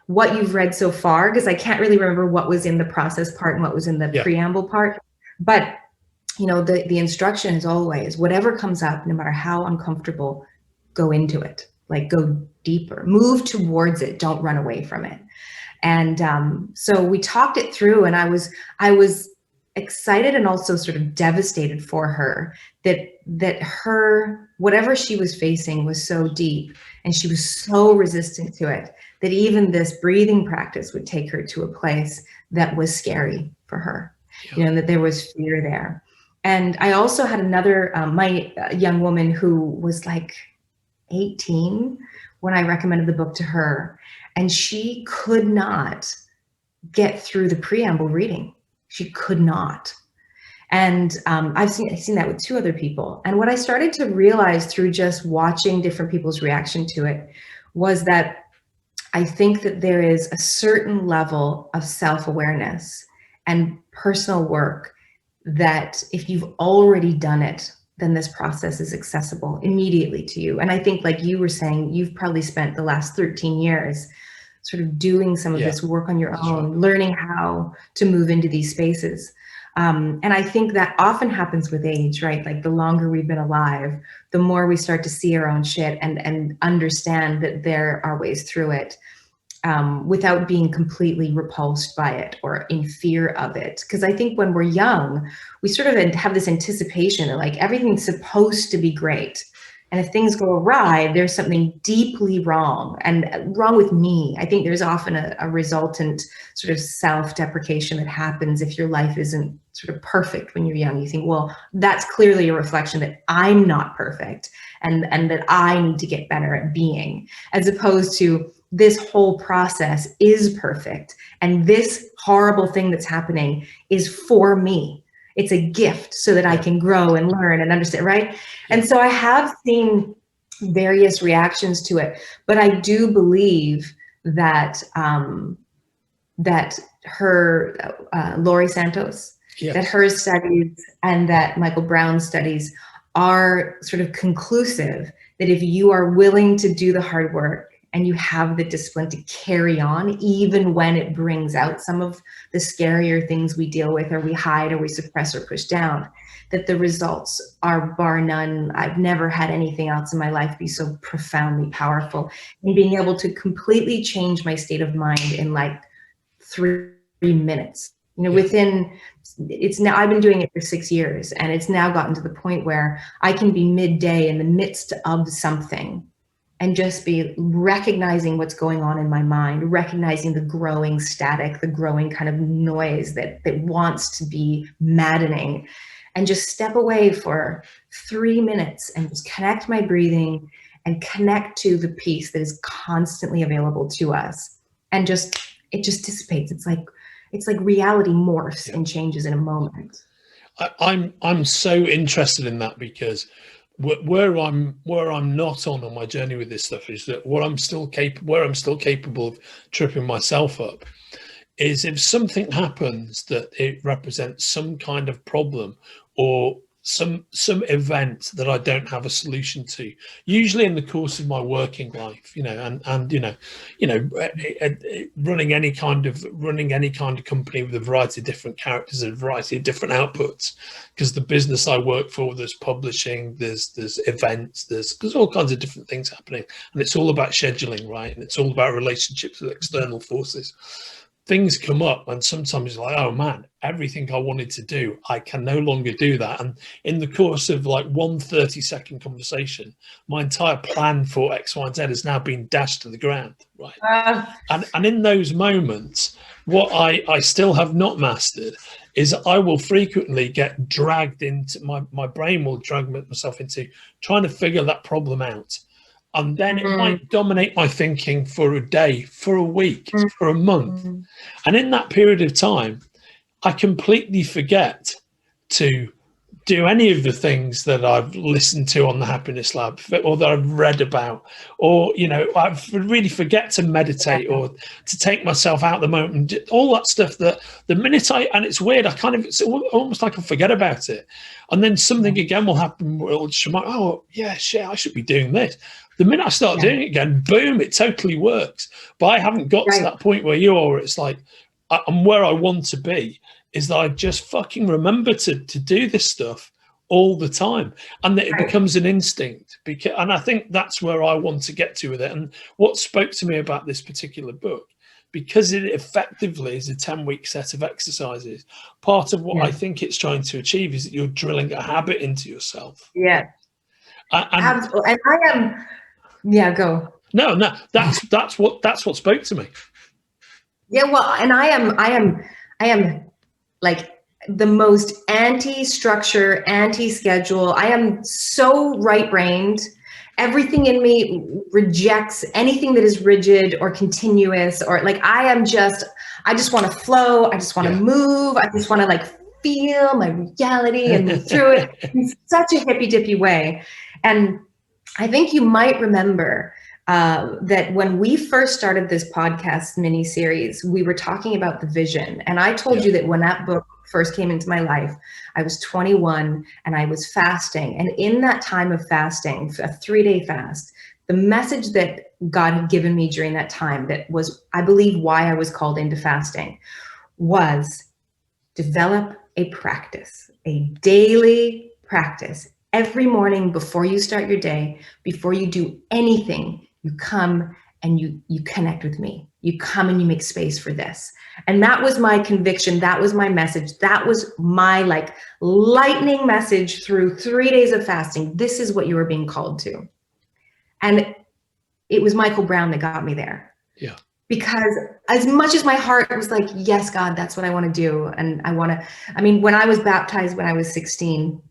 what you've read so far, because I can't really remember what was in the process part and what was in the preamble part. But the instruction is always, whatever comes up, no matter how uncomfortable, go into it. Like, go deeper, move towards it, don't run away from it. And so we talked it through, and I was excited and also sort of devastated for her that her, whatever she was facing was so deep, and she was so resistant to it, that even this breathing practice would take her to a place that was scary for her, that there was fear there. And I also had another, my young woman who was like 18 when I recommended the book to her, and she could not get through the preamble reading. She could not. And I've seen that with two other people. And what I started to realize through just watching different people's reaction to it was that I think that there is a certain level of self-awareness and personal work that if you've already done it, then this process is accessible immediately to you. And I think, like you were saying, you've probably spent the last 13 years sort of doing some of this work on your own, learning how to move into these spaces. And I think that often happens with age, right? Like, the longer we've been alive, the more we start to see our own shit and understand that there are ways through it, without being completely repulsed by it or in fear of it. Because I think when we're young, we sort of have this anticipation that, like, everything's supposed to be great. And if things go awry, there's something deeply wrong, and wrong with me. I think there's often a resultant sort of self-deprecation that happens if your life isn't sort of perfect when you're young. You think, well, that's clearly a reflection that I'm not perfect, and that I need to get better at being, as opposed to, this whole process is perfect, and this horrible thing that's happening is for me. It's a gift so that I can grow and learn and understand, right? And so I have seen various reactions to it, but I do believe that that her, Laurie Santos, that her studies and that Michael Brown's studies are sort of conclusive that if you are willing to do the hard work and you have the discipline to carry on, even when it brings out some of the scarier things we deal with, or we hide, or we suppress, or push down, that the results are bar none. I've never had anything else in my life be so profoundly powerful. And being able to completely change my state of mind in like 3 minutes, within, it's now, I've been doing it for 6 years, and it's now gotten to the point where I can be midday in the midst of something and just be recognizing what's going on in my mind, recognizing the growing static, the growing kind of noise that wants to be maddening, and just step away for 3 minutes and just connect my breathing and connect to the peace that is constantly available to us. And it just dissipates. It's like reality morphs and changes in a moment. I'm so interested in that, because where I'm not on my journey with this stuff is that where I'm still capable of tripping myself up is if something happens that it represents some kind of problem, or some event that I don't have a solution to, usually in the course of my working life, running any kind of company with a variety of different characters and a variety of different outputs, because the business I work for, there's publishing, there's events, there's all kinds of different things happening, and it's all about scheduling, right? And it's all about relationships with external forces. Things come up, and sometimes it's like, oh man, everything I wanted to do, I can no longer do that. And in the course of like 1 30-second conversation, my entire plan for X, Y, and Z has now been dashed to the ground, right? And in those moments, what I still have not mastered is I will frequently get dragged into, my brain will drag myself into trying to figure that problem out. And then it might dominate my thinking for a day, for a week, for a month. And in that period of time, I completely forget to do any of the things that I've listened to on the Happiness Lab, or that I've read about, or, I really forget to meditate or to take myself out the moment, all that stuff that the minute and it's weird, it's almost like I forget about it. And then something again will happen, oh yeah, shit, I should be doing this. The minute I start doing it again, boom, it totally works. But I haven't got to that point where you are, where it's like, I'm where I want to be, is that I just fucking remember to do this stuff all the time, and that it becomes an instinct. And I think that's where I want to get to with it. And what spoke to me about this particular book, because it effectively is a 10-week set of exercises, part of what I think it's trying to achieve is that you're drilling a habit into yourself. Yeah. Absolutely. And I am, go. No, that's what spoke to me. Yeah, well, and I am like the most anti-structure, anti-schedule. I am so right-brained. Everything in me rejects anything that is rigid or continuous, or like I just want to flow. I just want to move. I just want to like feel my reality and move through it in such a hippy-dippy way. And I think you might remember that when we first started this podcast mini series, we were talking about the vision. And I told you that when that book first came into my life, I was 21 and I was fasting. And in that time of fasting, a 3-day fast, the message that God had given me during that time, that was, I believe, why I was called into fasting, was develop a practice, a daily practice. Every morning before you start your day, before you do anything, you come and you connect with me. You come and you make space for this. And that was my conviction. That was my message. That was my like lightning message through 3 days of fasting. This is what you were being called to. And it was Michael Brown that got me there. Yeah. Because as much as my heart was like, yes, God, that's what I want to do. And when I was baptized when I was 16,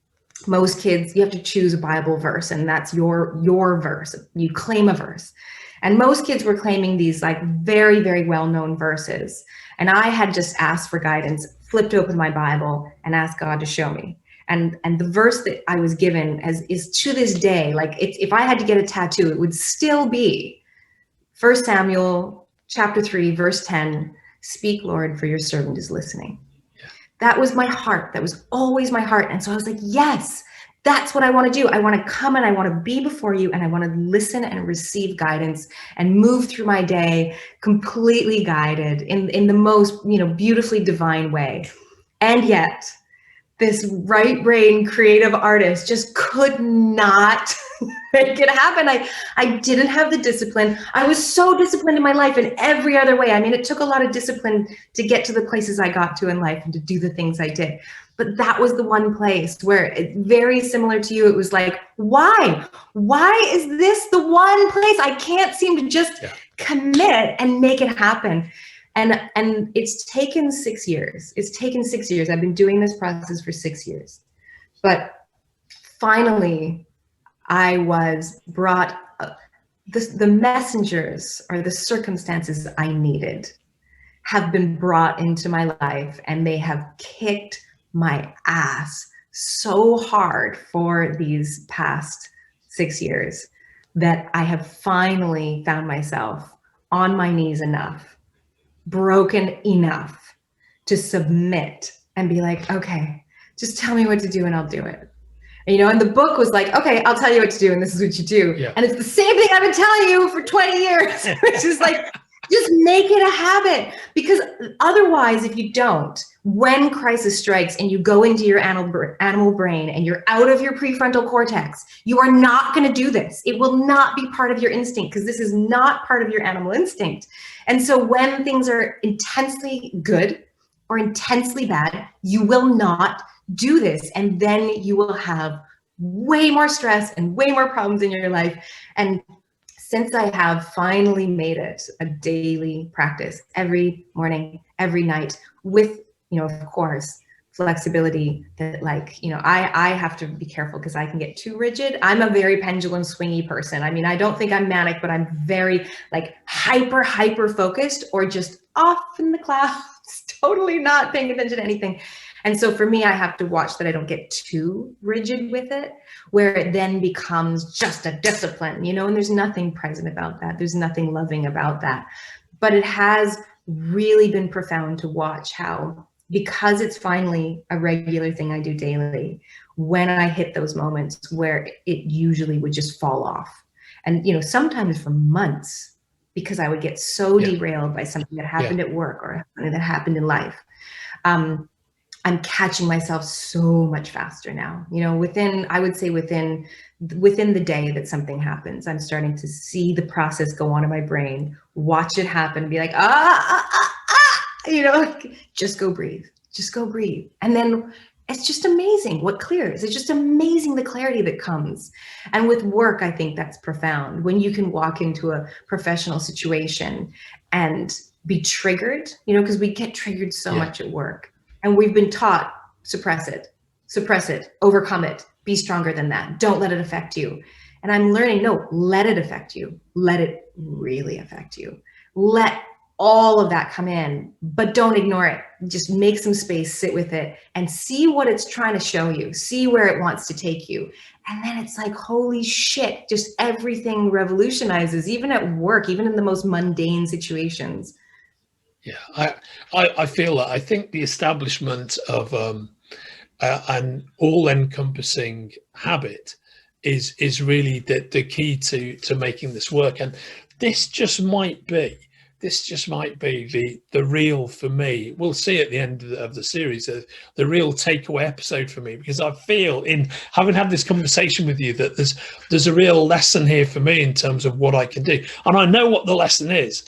most kids, you have to choose a Bible verse, and that's your verse. You claim a verse. And most kids were claiming these like very, very well-known verses. And I had just asked for guidance, flipped open my Bible and asked God to show me. And the verse that I was given is to this day, like if I had to get a tattoo, it would still be 1 Samuel chapter 3, verse 10, speak, Lord, for your servant is listening. That was my heart. That was always my heart. And so I was like, yes, that's what I want to do. I want to come and I want to be before you, and I want to listen and receive guidance and move through my day completely guided in the most, beautifully divine way. And yet this right brain creative artist just could not make it happen. I didn't have the discipline. I was so disciplined in my life in every other way. I mean, it took a lot of discipline to get to the places I got to in life and to do the things I did. But that was the one place where, very similar to you, it was like, why? Why is this the one place I can't seem to just commit and make it happen? And it's taken 6 years. It's taken 6 years. I've been doing this process for 6 years. But finally, I was brought, the messengers or the circumstances I needed have been brought into my life, and they have kicked my ass so hard for these past 6 years that I have finally found myself on my knees enough, broken enough to submit and be like, okay, just tell me what to do and I'll do it. And the book was like, okay, I'll tell you what to do, and this is what you do. Yeah. And it's the same thing I've been telling you for 20 years, which is like, just make it a habit, because otherwise, if you don't, when crisis strikes and you go into your animal brain and you're out of your prefrontal cortex, you are not going to do this. It will not be part of your instinct, because this is not part of your animal instinct. And so when things are intensely good or intensely bad, you will not do this. And then you will have way more stress and way more problems in your life. And since I have finally made it a daily practice, every morning, every night, with, of course, flexibility, that I have to be careful because I can get too rigid. I'm a very pendulum swingy person. I mean, I don't think I'm manic, but I'm very hyper focused, or just off in the clouds, totally not paying attention to anything. And so for me, I have to watch that I don't get too rigid with it, where it then becomes just a discipline, and there's nothing present about that. There's nothing loving about that. But it has really been profound to watch how, because it's finally a regular thing I do daily, when I hit those moments where it usually would just fall off. And, sometimes for months, because I would get so derailed by something that happened at work or something that happened in life. I'm catching myself so much faster now. Within the day that something happens, I'm starting to see the process go on in my brain, watch it happen, and be like, just go breathe. And then it's just amazing what clears. It's just amazing the clarity that comes. And with work, I think that's profound. When you can walk into a professional situation and be triggered, because we get triggered so much at work. And we've been taught, suppress it, overcome it, be stronger than that. Don't let it affect you. And I'm learning, no, let it affect you. Let it really affect you. Let all of that come in, but don't ignore it. Just make some space, sit with it, and see what it's trying to show you. See where it wants to take you. And then it's like, holy shit, just everything revolutionizes, even at work, even in the most mundane situations. Yeah, I feel that. I think the establishment of an all-encompassing habit is really the key to making this work. And this just might be the real, for me, we'll see at the end of the series, the real takeaway episode for me, because I feel, in having had this conversation with you, that there's a real lesson here for me in terms of what I can do. And I know what the lesson is.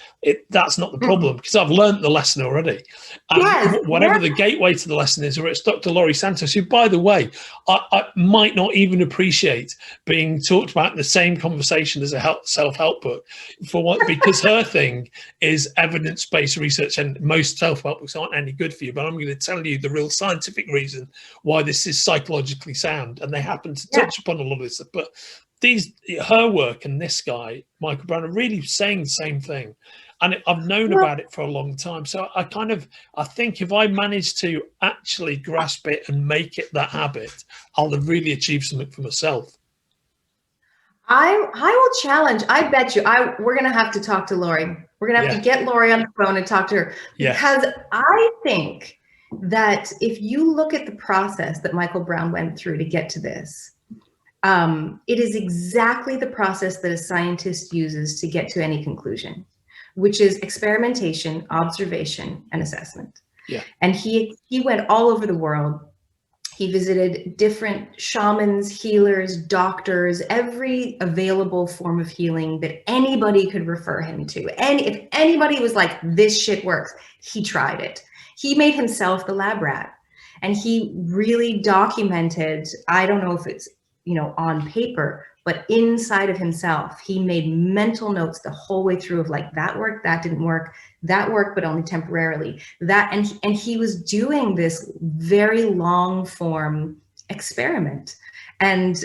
That's not the problem, because I've learned the lesson already. And whatever the gateway to the lesson is, or it's Dr. Laurie Santos, who, by the way, I might not even appreciate being talked about in the same conversation as a self-help book, because her thing is evidence-based research, and most self-help books aren't any good for you. But I'm going to tell you the real scientific reason why this is psychologically sound, and they happen to touch upon a lot of this. But her work and this guy, Michael Brown, are really saying the same thing. And I've known about it for a long time. So I think if I manage to actually grasp it and make it that habit, I'll have really achieved something for myself. I will challenge. I bet you. We're going to have to talk to Laurie. We're going to have to get Laurie on the phone and talk to her. Because I think that if you look at the process that Michael Brown went through to get to this, it is exactly the process that a scientist uses to get to any conclusion, which is experimentation, observation, and assessment. Yeah. And he went all over the world. He visited different shamans, healers, doctors, every available form of healing that anybody could refer him to. And if anybody was like, this shit works, he tried it. He made himself the lab rat. And he really documented, I don't know if it's, on paper, but inside of himself, he made mental notes the whole way through of like, that worked, that didn't work, that worked, but only temporarily. And he was doing this very long form experiment. And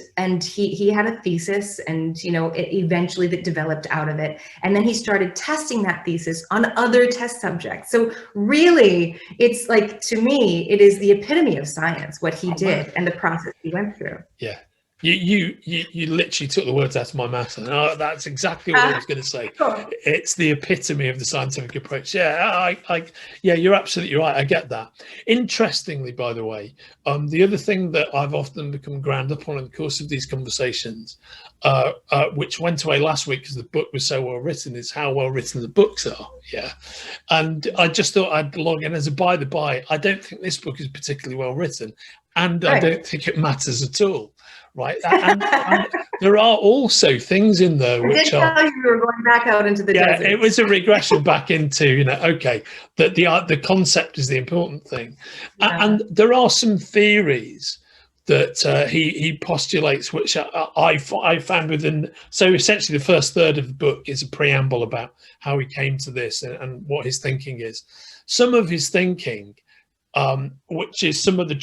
he had a thesis, and eventually that developed out of it. And then he started testing that thesis on other test subjects. So really, it's like, to me, it is the epitome of science, what he did and the process he went through. Yeah. You literally took the words out of my mouth. And that's exactly what I was going to say. Cool. It's the epitome of the scientific approach. Yeah, yeah, you're absolutely right. I get that. Interestingly, by the way, the other thing that I've often become ground up on in the course of these conversations, which went away last week because the book was so well written, is how well written the books are. Yeah, and I just thought I'd log in as a by the by. I don't think this book is particularly well written, and I don't think it matters at all. Right, and there are also things in there which I did tell you were going back out into the desert. It was a regression back into, okay, that the concept is the important thing, and there are some theories that he postulates, which I found within. So essentially, the first third of the book is a preamble about how he came to this and what his thinking is. Some of his thinking, which is some of the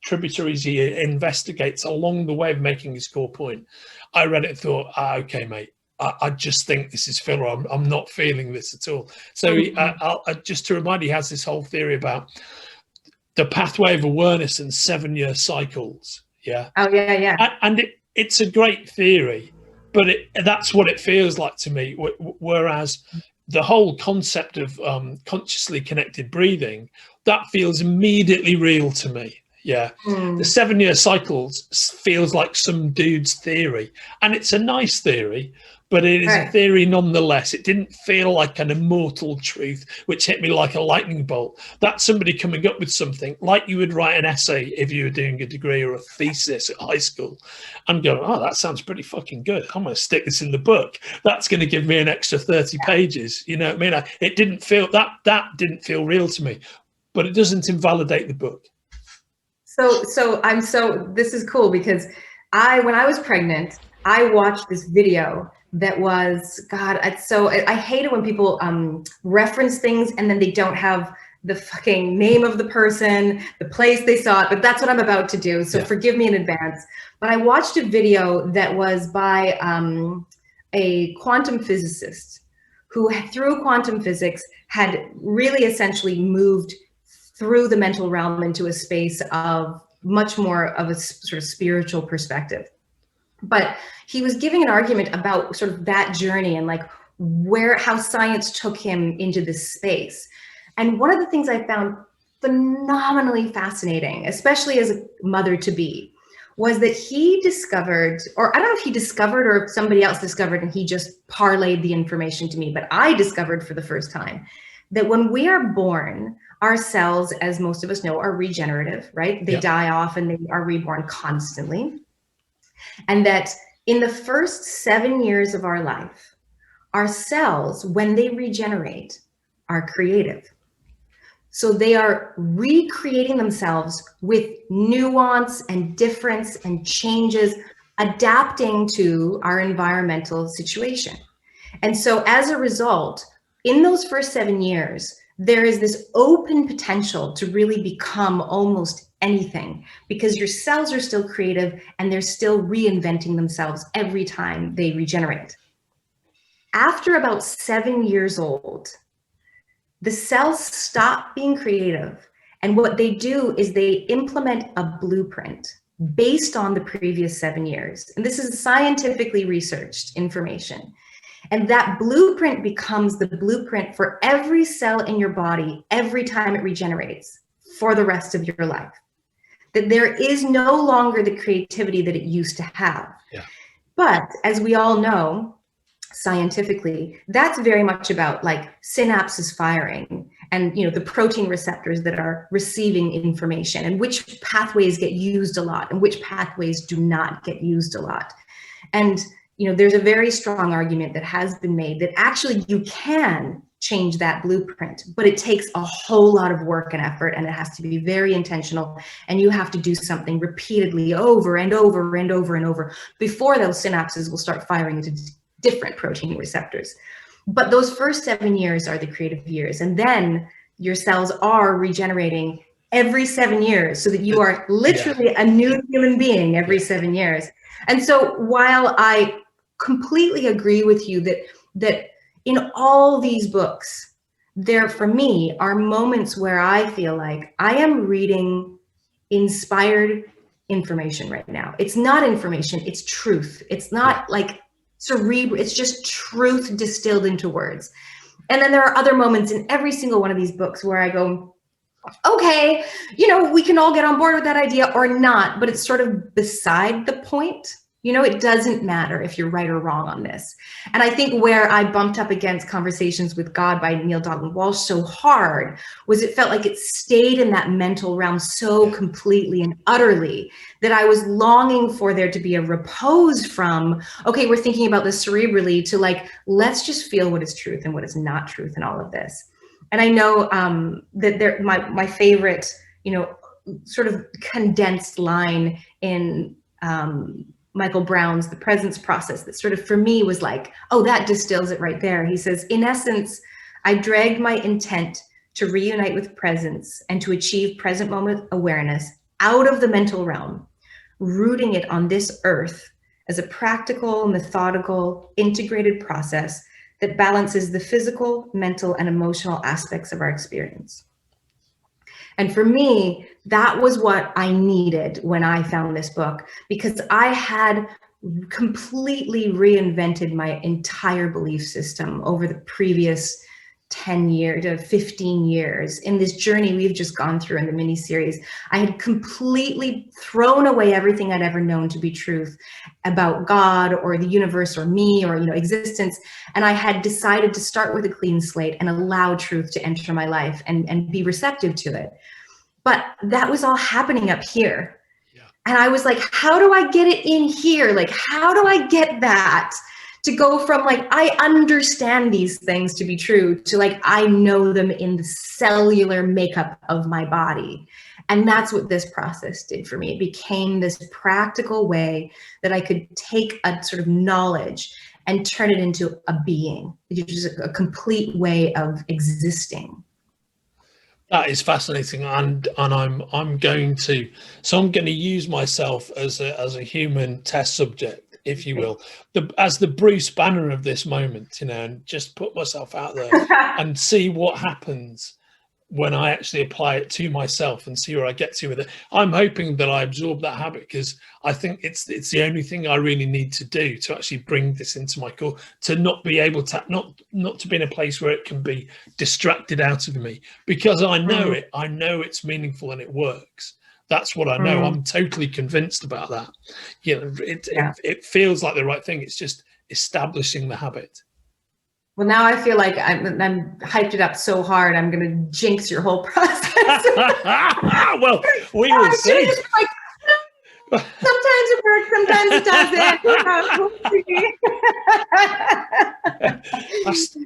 tributaries he investigates along the way of making his core point. I read it and thought, okay, mate, I just think this is filler. I'm not feeling this at all. So just to remind you, he has this whole theory about the pathway of awareness and 7-year cycles. Yeah. Oh, yeah. And it's a great theory, but that's what it feels like to me. Whereas the whole concept of consciously connected breathing, that feels immediately real to me. Yeah. The 7-year cycles feels like some dude's theory, and it's a nice theory, but it is a theory nonetheless. It didn't feel like an immortal truth, which hit me like a lightning bolt. That's somebody coming up with something like you would write an essay if you were doing a degree or a thesis at high school and go, oh, that sounds pretty fucking good. I'm going to stick this in the book. That's going to give me an extra 30 pages. You know what I mean? It didn't feel that didn't feel real to me, but it doesn't invalidate the book. This is cool because when I was pregnant, I watched this video that was, I hate it when people reference things and then they don't have the fucking name of the person, the place they saw it, but that's what I'm about to do. So forgive me in advance. But I watched a video that was by a quantum physicist who through quantum physics had really essentially moved through the mental realm into a space of much more of a sort of spiritual perspective. But he was giving an argument about sort of that journey and like how science took him into this space. And one of the things I found phenomenally fascinating, especially as a mother to be, was that he discovered, or I don't know if he discovered or if somebody else discovered and he just parlayed the information to me, but I discovered for the first time that when we are born, our cells, as most of us know, are regenerative, right? They die off and they are reborn constantly. And that in the first 7 years of our life, our cells, when they regenerate, are creative. So they are recreating themselves with nuance and difference and changes, adapting to our environmental situation. And so as a result, in those first 7 years, there is this open potential to really become almost anything because your cells are still creative and they're still reinventing themselves every time they regenerate. After about 7 years old, the cells stop being creative. And what they do is they implement a blueprint based on the previous 7 years. And this is scientifically researched information. And that blueprint becomes the blueprint for every cell in your body every time it regenerates for the rest of your life. That there is no longer the creativity that it used to have. Yeah. But as we all know, scientifically, that's very much about like synapses firing and the protein receptors that are receiving information and which pathways get used a lot and which pathways do not get used a lot. And there's a very strong argument that has been made that actually you can change that blueprint, but it takes a whole lot of work and effort, and it has to be very intentional, and you have to do something repeatedly over and over and over and over before those synapses will start firing into different protein receptors. But those first 7 years are the creative years, and then your cells are regenerating every 7 years so that you are literally a new human being every 7 years. And so while I completely agree with you that in all these books, there for me are moments where I feel like I am reading inspired, information right now. It's not information, it's truth. It's not like cerebral, it's just truth distilled into words. And then there are other moments in every single one of these books where I go, okay, you know, we can all get on board with that idea or not, but it's sort of beside the point. You know, it doesn't matter if you're right or wrong on this. And I think where I bumped up against Conversations with God by Neil Donald Walsh so hard was it felt like it stayed in that mental realm so completely and utterly that I was longing for there to be a repose from, okay, we're thinking about this cerebrally, to like, let's just feel what is truth and what is not truth in all of this. And I know that my favorite, you know, sort of condensed line in Michael Brown's The Presence Process that sort of for me was like, oh, that distills it right there. He says, in essence, I dragged my intent to reunite with presence and to achieve present moment awareness out of the mental realm, rooting it on this earth as a practical, methodical, integrated process that balances the physical, mental, and emotional aspects of our experience. And for me, that was what I needed when I found this book, because I had completely reinvented my entire belief system over the previous 10 years to 15 years in this journey we've just gone through in the mini-series. I had completely thrown away everything I'd ever known to be truth about God or the universe or me or, you know, existence. And I had decided to start with a clean slate and allow truth to enter my life and be receptive to it. But that was all happening up here. Yeah. And I was like, how do I get it in here? Like, how do I get that to go from like, I understand these things to be true to like, I know them in the cellular makeup of my body. And that's what this process did for me. It became this practical way that I could take a sort of knowledge and turn it into a being, which is a complete way of existing. That is fascinating, and I'm going to use myself as a human test subject, if you will, as the Bruce Banner of this moment, you know, and just put myself out there and see what happens when I actually apply it to myself and see where I get to with it. I'm hoping that I absorb that habit, because I think it's the only thing I really need to do to actually bring this into my core, to not be able to, not to be in a place where it can be distracted out of me, because I know it, I know it's meaningful and it works. That's what I know. I'm totally convinced about that. You know, it feels like the right thing. It's just establishing the habit. Well, now I feel like I'm hyped it up so hard, I'm going to jinx your whole process. Well, we will see. Like, sometimes it works, sometimes it doesn't.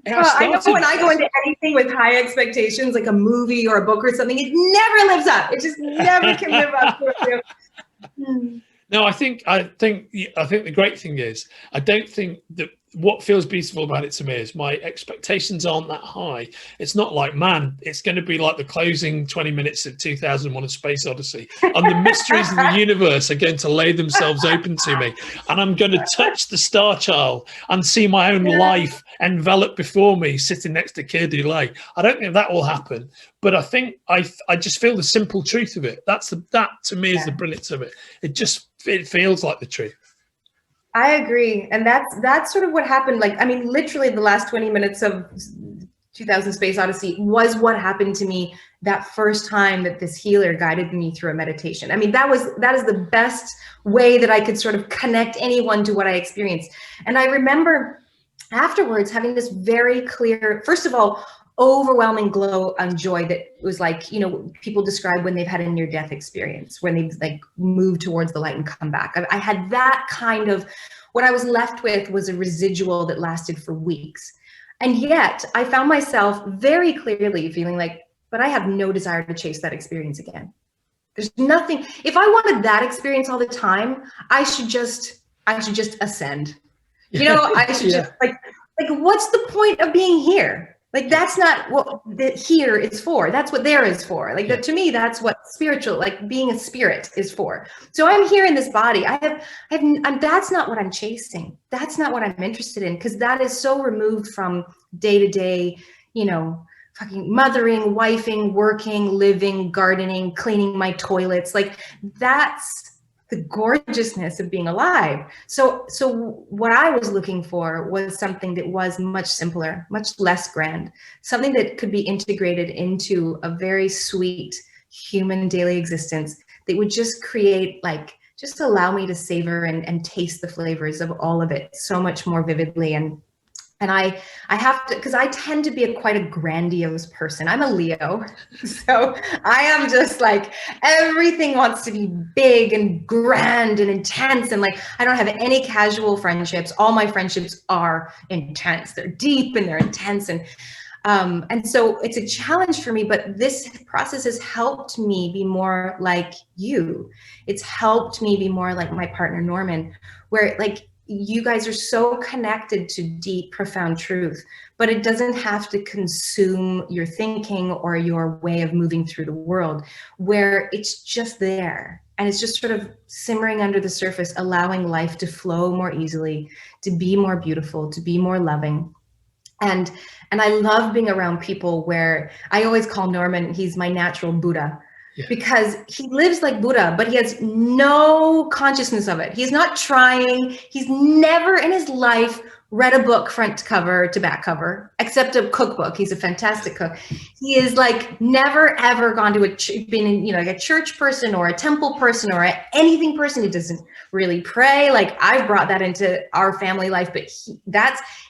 I know when I go into anything with high expectations, like a movie or a book or something, it never lives up. It just never can live up to it. No, I think the great thing is, I don't think that what feels beautiful about it to me is my expectations aren't that high. It's not like, man, it's going to be like the closing 20 minutes of 2001: A Space Odyssey, and the mysteries of the universe are going to lay themselves open to me, and I'm going to touch the star child and see my own life enveloped before me, sitting next to Keir Dullea. I don't think that will happen, but I think I just feel the simple truth of it. That to me is the brilliance of it. It feels like the truth. I agree. And that's sort of what happened. Like, I mean, literally the last 20 minutes of 2000 Space Odyssey was what happened to me that first time that this healer guided me through a meditation. I mean, that is the best way that I could sort of connect anyone to what I experienced. And I remember afterwards having this very clear, first of all, overwhelming glow and joy that was like, you know, people describe when they've had a near-death experience, when they've like moved towards the light and come back. I had that kind of, what I was left with was a residual that lasted for weeks. And yet I found myself very clearly feeling like, but I have no desire to chase that experience again. There's nothing, if I wanted that experience all the time, I should just ascend. You know, I should just like what's the point of being here? Like, that's not what the here is for. That's what there is for. Like, to me, that's what spiritual, like being a spirit is for. So I'm here in this body. That's not what I'm chasing. That's not what I'm interested in, because that is so removed from day to day, you know, fucking mothering, wifing, working, living, gardening, cleaning my toilets. Like, that's the gorgeousness of being alive. So what I was looking for was something that was much simpler, much less grand, something that could be integrated into a very sweet human daily existence that would just create, like, just allow me to savor and taste the flavors of all of it so much more vividly. And I have to, because I tend to be quite a grandiose person. I'm a Leo, so I am just like, everything wants to be big and grand and intense. And like, I don't have any casual friendships. All my friendships are intense. They're deep and they're intense. And so it's a challenge for me, but this process has helped me be more like you. It's helped me be more like my partner, Norman, where, like, you guys are so connected to deep, profound truth, but it doesn't have to consume your thinking or your way of moving through the world, where it's just there. And it's just sort of simmering under the surface, allowing life to flow more easily, to be more beautiful, to be more loving. And I love being around people where I always call Norman, he's my natural Buddha. Yeah. Because he lives like Buddha, but he has no consciousness of it. He's not trying. He's never in his life read a book front cover to back cover, except a cookbook. He's a fantastic cook. He is like never ever gone to been like a church person or a temple person or anything person. He doesn't really pray. Like, I've brought that into our family life, but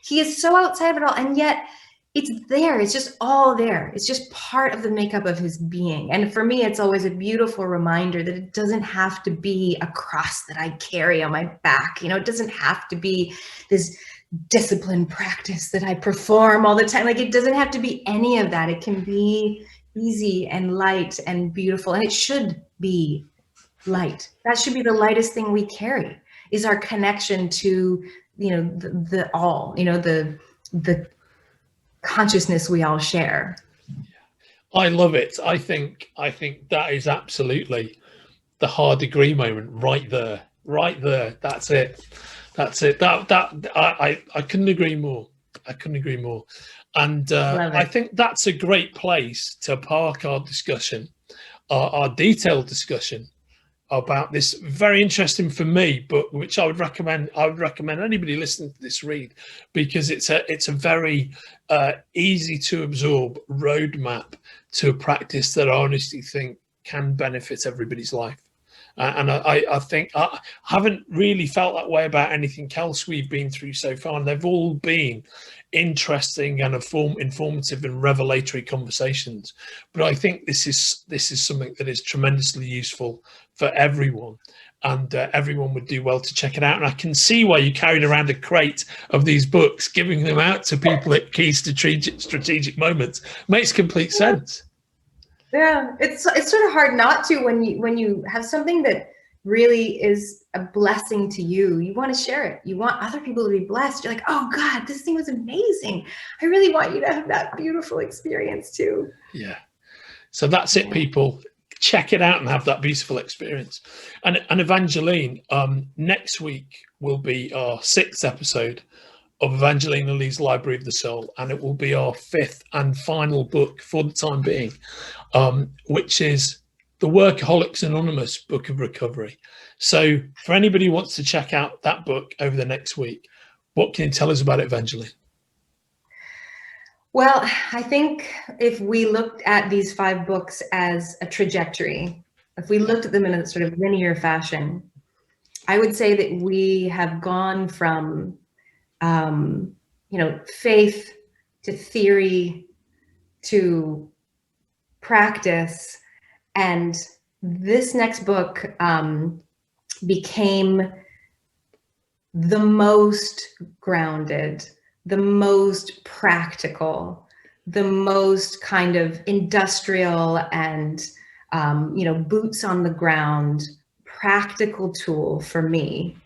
he is so outside of it all, and yet it's there. It's just all there. It's just part of the makeup of his being. And for me, it's always a beautiful reminder that it doesn't have to be a cross that I carry on my back. You know, it doesn't have to be this disciplined practice that I perform all the time. Like, it doesn't have to be any of that. It can be easy and light and beautiful. And it should be light. That should be the lightest thing we carry, is our connection to, you know, the all, you know, the consciousness we all share. I love it. I think that is absolutely the hard degree moment right there. That's it. I couldn't agree more. And I think that's a great place to park our discussion, our detailed discussion about this very interesting, for me, book, which I would recommend anybody listening to this read, because it's a very easy to absorb roadmap to a practice that I honestly think can benefit everybody's life. And I think I haven't really felt that way about anything else we've been through so far, and they've all been interesting and informative and revelatory conversations. But I think this is something that is tremendously useful for everyone, and everyone would do well to check it out. And I can see why you carried around a crate of these books, giving them out to people at key strategic moments. Makes complete sense. Yeah, it's sort of hard not to when you have something that really is a blessing to you. You want to share it. You want other people to be blessed. You're like, oh God, this thing was amazing. I really want you to have that beautiful experience too. Yeah. So that's it, people. Check it out and have that beautiful experience. And Evangeline, next week will be our 6th episode of Evangeline Lilly's Library of the Soul, and it will be our 5th and final book for the time being, which is the Workaholics Anonymous Book of Recovery. So for anybody who wants to check out that book over the next week, what can you tell us about it, Evangeline? Well, I think if we looked at these 5 books as a trajectory, if we looked at them in a sort of linear fashion, I would say that we have gone from faith to theory to practice. And this next book became the most grounded, the most practical, the most kind of industrial and, boots on the ground, practical tool for me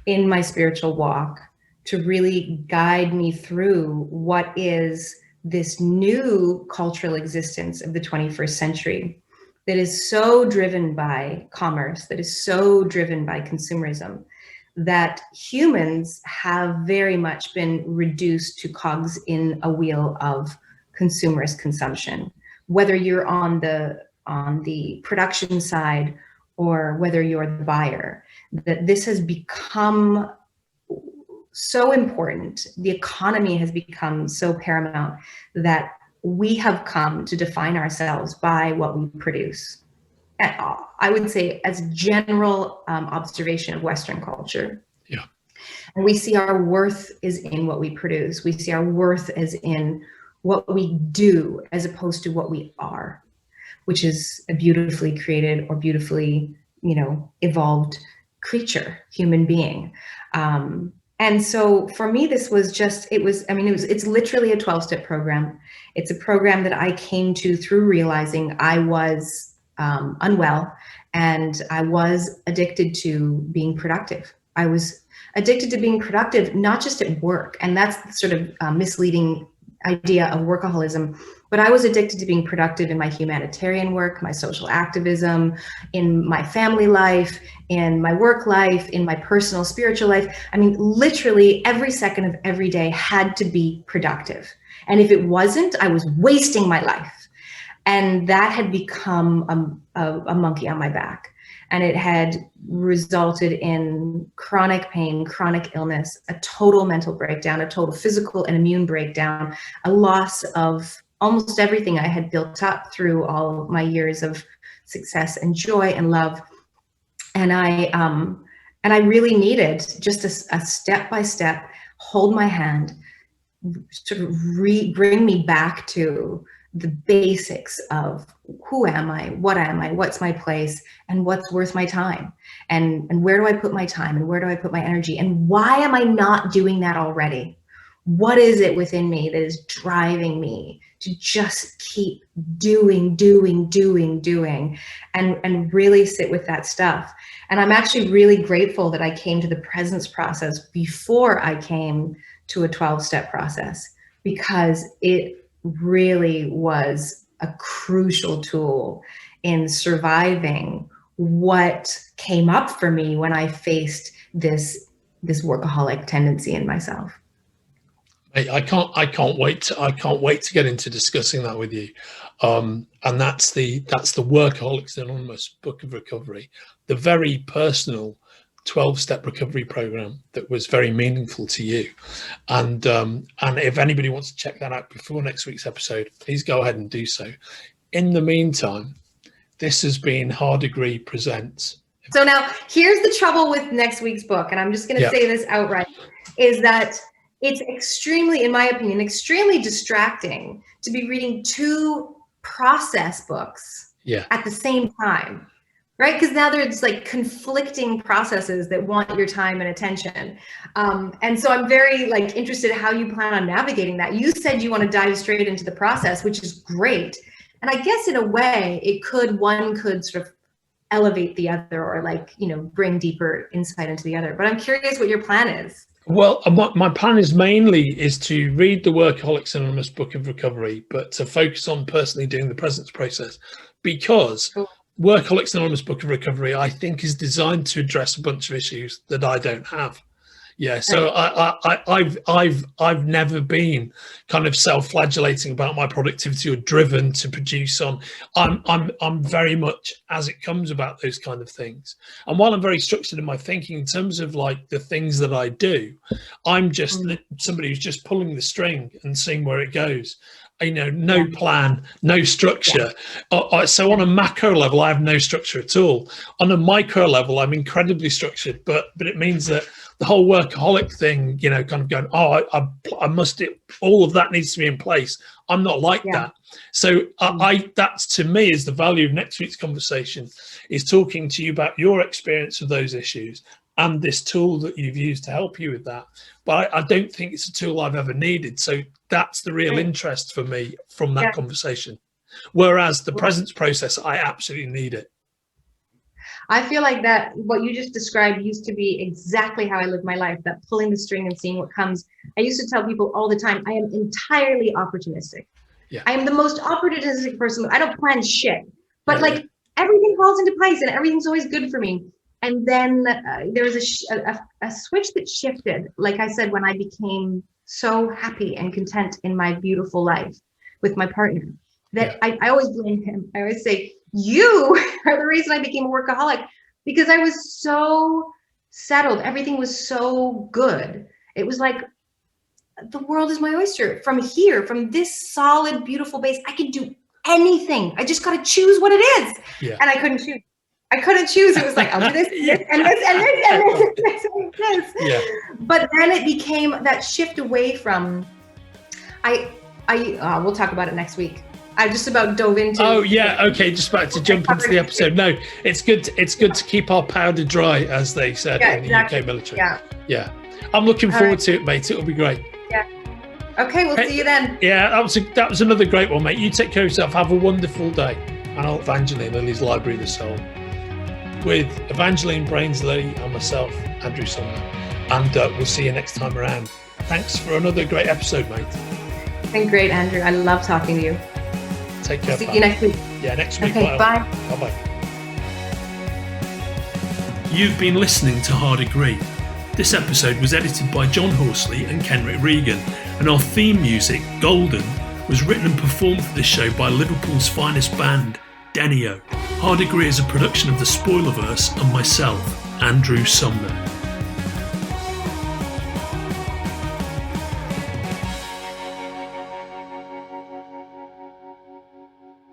in my spiritual walk to really guide me through what is this new cultural existence of the 21st century that is so driven by commerce, that is so driven by consumerism, that humans have very much been reduced to cogs in a wheel of consumerist consumption. Whether you're on the production side or whether you're the buyer, that this has become so important. The economy has become so paramount that we have come to define ourselves by what we produce. I would say as general observation of Western culture. Yeah. And we see our worth is in what we produce. We see our worth as in what we do as opposed to what we are, which is a beautifully created or beautifully, evolved creature, human being. And so for me, this was just, it's literally a 12-step program. It's a program that I came to through realizing I was unwell, and I was addicted to being productive. I was addicted to being productive, not just at work, and that's the sort of misleading idea of workaholism, but I was addicted to being productive in my humanitarian work, my social activism, in my family life, in my work life, in my personal spiritual life. I mean, literally every second of every day had to be productive. And if it wasn't, I was wasting my life. And that had become a monkey on my back. And it had resulted in chronic pain, chronic illness, a total mental breakdown, a total physical and immune breakdown, a loss of almost everything I had built up through all of my years of success and joy and love. And I really needed just a step-by-step, hold my hand, sort of bring me back to the basics of who am I, what's my place, and what's worth my time, and where do I put my time, and where do I put my energy, and why am I not doing that already? What is it within me that is driving me to just keep doing, and really sit with that stuff? And I'm actually really grateful that I came to the presence process before I came to a 12-step process, because it really was a crucial tool in surviving what came up for me when I faced this workaholic tendency in myself. I can't wait to get into discussing that with you. And that's the Workaholics Anonymous Book of Recovery, the very personal 12-step recovery program that was very meaningful to you. And if anybody wants to check that out before next week's episode, please go ahead and do so. In the meantime, this has been Hard Degree Presents. So now here's the trouble with next week's book, and I'm just going to say this outright, is that it's extremely, in my opinion, extremely distracting to be reading two process books at the same time. Right? Because now there's like conflicting processes that want your time and attention. And so I'm very interested how you plan on navigating that. You said you want to dive straight into the process, which is great. And I guess in a way one could sort of elevate the other, or bring deeper insight into the other. But I'm curious what your plan is. Well, my plan is mainly to read the Workaholics Anonymous Book of Recovery, but to focus on personally doing the presence process, because Workaholics Anonymous Book of Recovery, I think, is designed to address a bunch of issues that I don't have. Yeah, so I've never been kind of self-flagellating about my productivity or driven to produce on. I'm very much as it comes about those kind of things. And while I'm very structured in my thinking in terms of the things that I do, I'm just somebody who's just pulling the string and seeing where it goes. No plan, no structure. So on a macro level, I have no structure at all. On a micro level, I'm incredibly structured, but it means that the whole workaholic thing, kind of going, I must, all of that needs to be in place. I'm not like that. So that's, to me, is the value of next week's conversation, is talking to you about your experience of those issues and this tool that you've used to help you with that. But I don't think it's a tool I've ever needed. So that's the real interest for me from that conversation. Whereas the presence process, I absolutely need it. I feel like that what you just described used to be exactly how I lived my life, that pulling the string and seeing what comes. I used to tell people all the time, I am entirely opportunistic. I am the most opportunistic person. I don't plan shit, but everything falls into place and everything's always good for me. And then there was a switch that shifted, like I said, when I became so happy and content in my beautiful life with my partner, that I always blame him. I always say, you are the reason I became a workaholic, because I was so settled. Everything was so good. It was like, the world is my oyster. From here, from this solid, beautiful base, I can do anything. I just got to choose what it is. Yeah. And I couldn't choose. It was like, I'll do this, Yeah. this, and this, and this, and this, and this. Yeah. But then it became that shift away from, we'll talk about it next week. I just about dove into. Oh yeah, okay. Just about to jump into the episode. No, it's good. It's good to keep our powder dry, as they said in the UK military. Yeah. I'm looking forward to it, mate. It'll be great. Yeah. Okay, we'll see you then. Yeah, that was another great one, mate. You take care of yourself. Have a wonderful day. And I'll Evangeline Lilly's Library of the Soul with Evangeline Brains Lilly and myself, Andrew Sumner. And we'll see you next time around. Thanks for another great episode, mate. It's been great, Andrew. I love talking to you. Take care. See you next week. Yeah, next week. Okay, bye. Bye-bye. You've been listening to Hard Agree. This episode was edited by John Horsley and Kenrick Regan, and our theme music, Golden, was written and performed for this show by Liverpool's finest band, Denio. Hard Agree is a production of the Spoilerverse and myself, Andrew Sumner.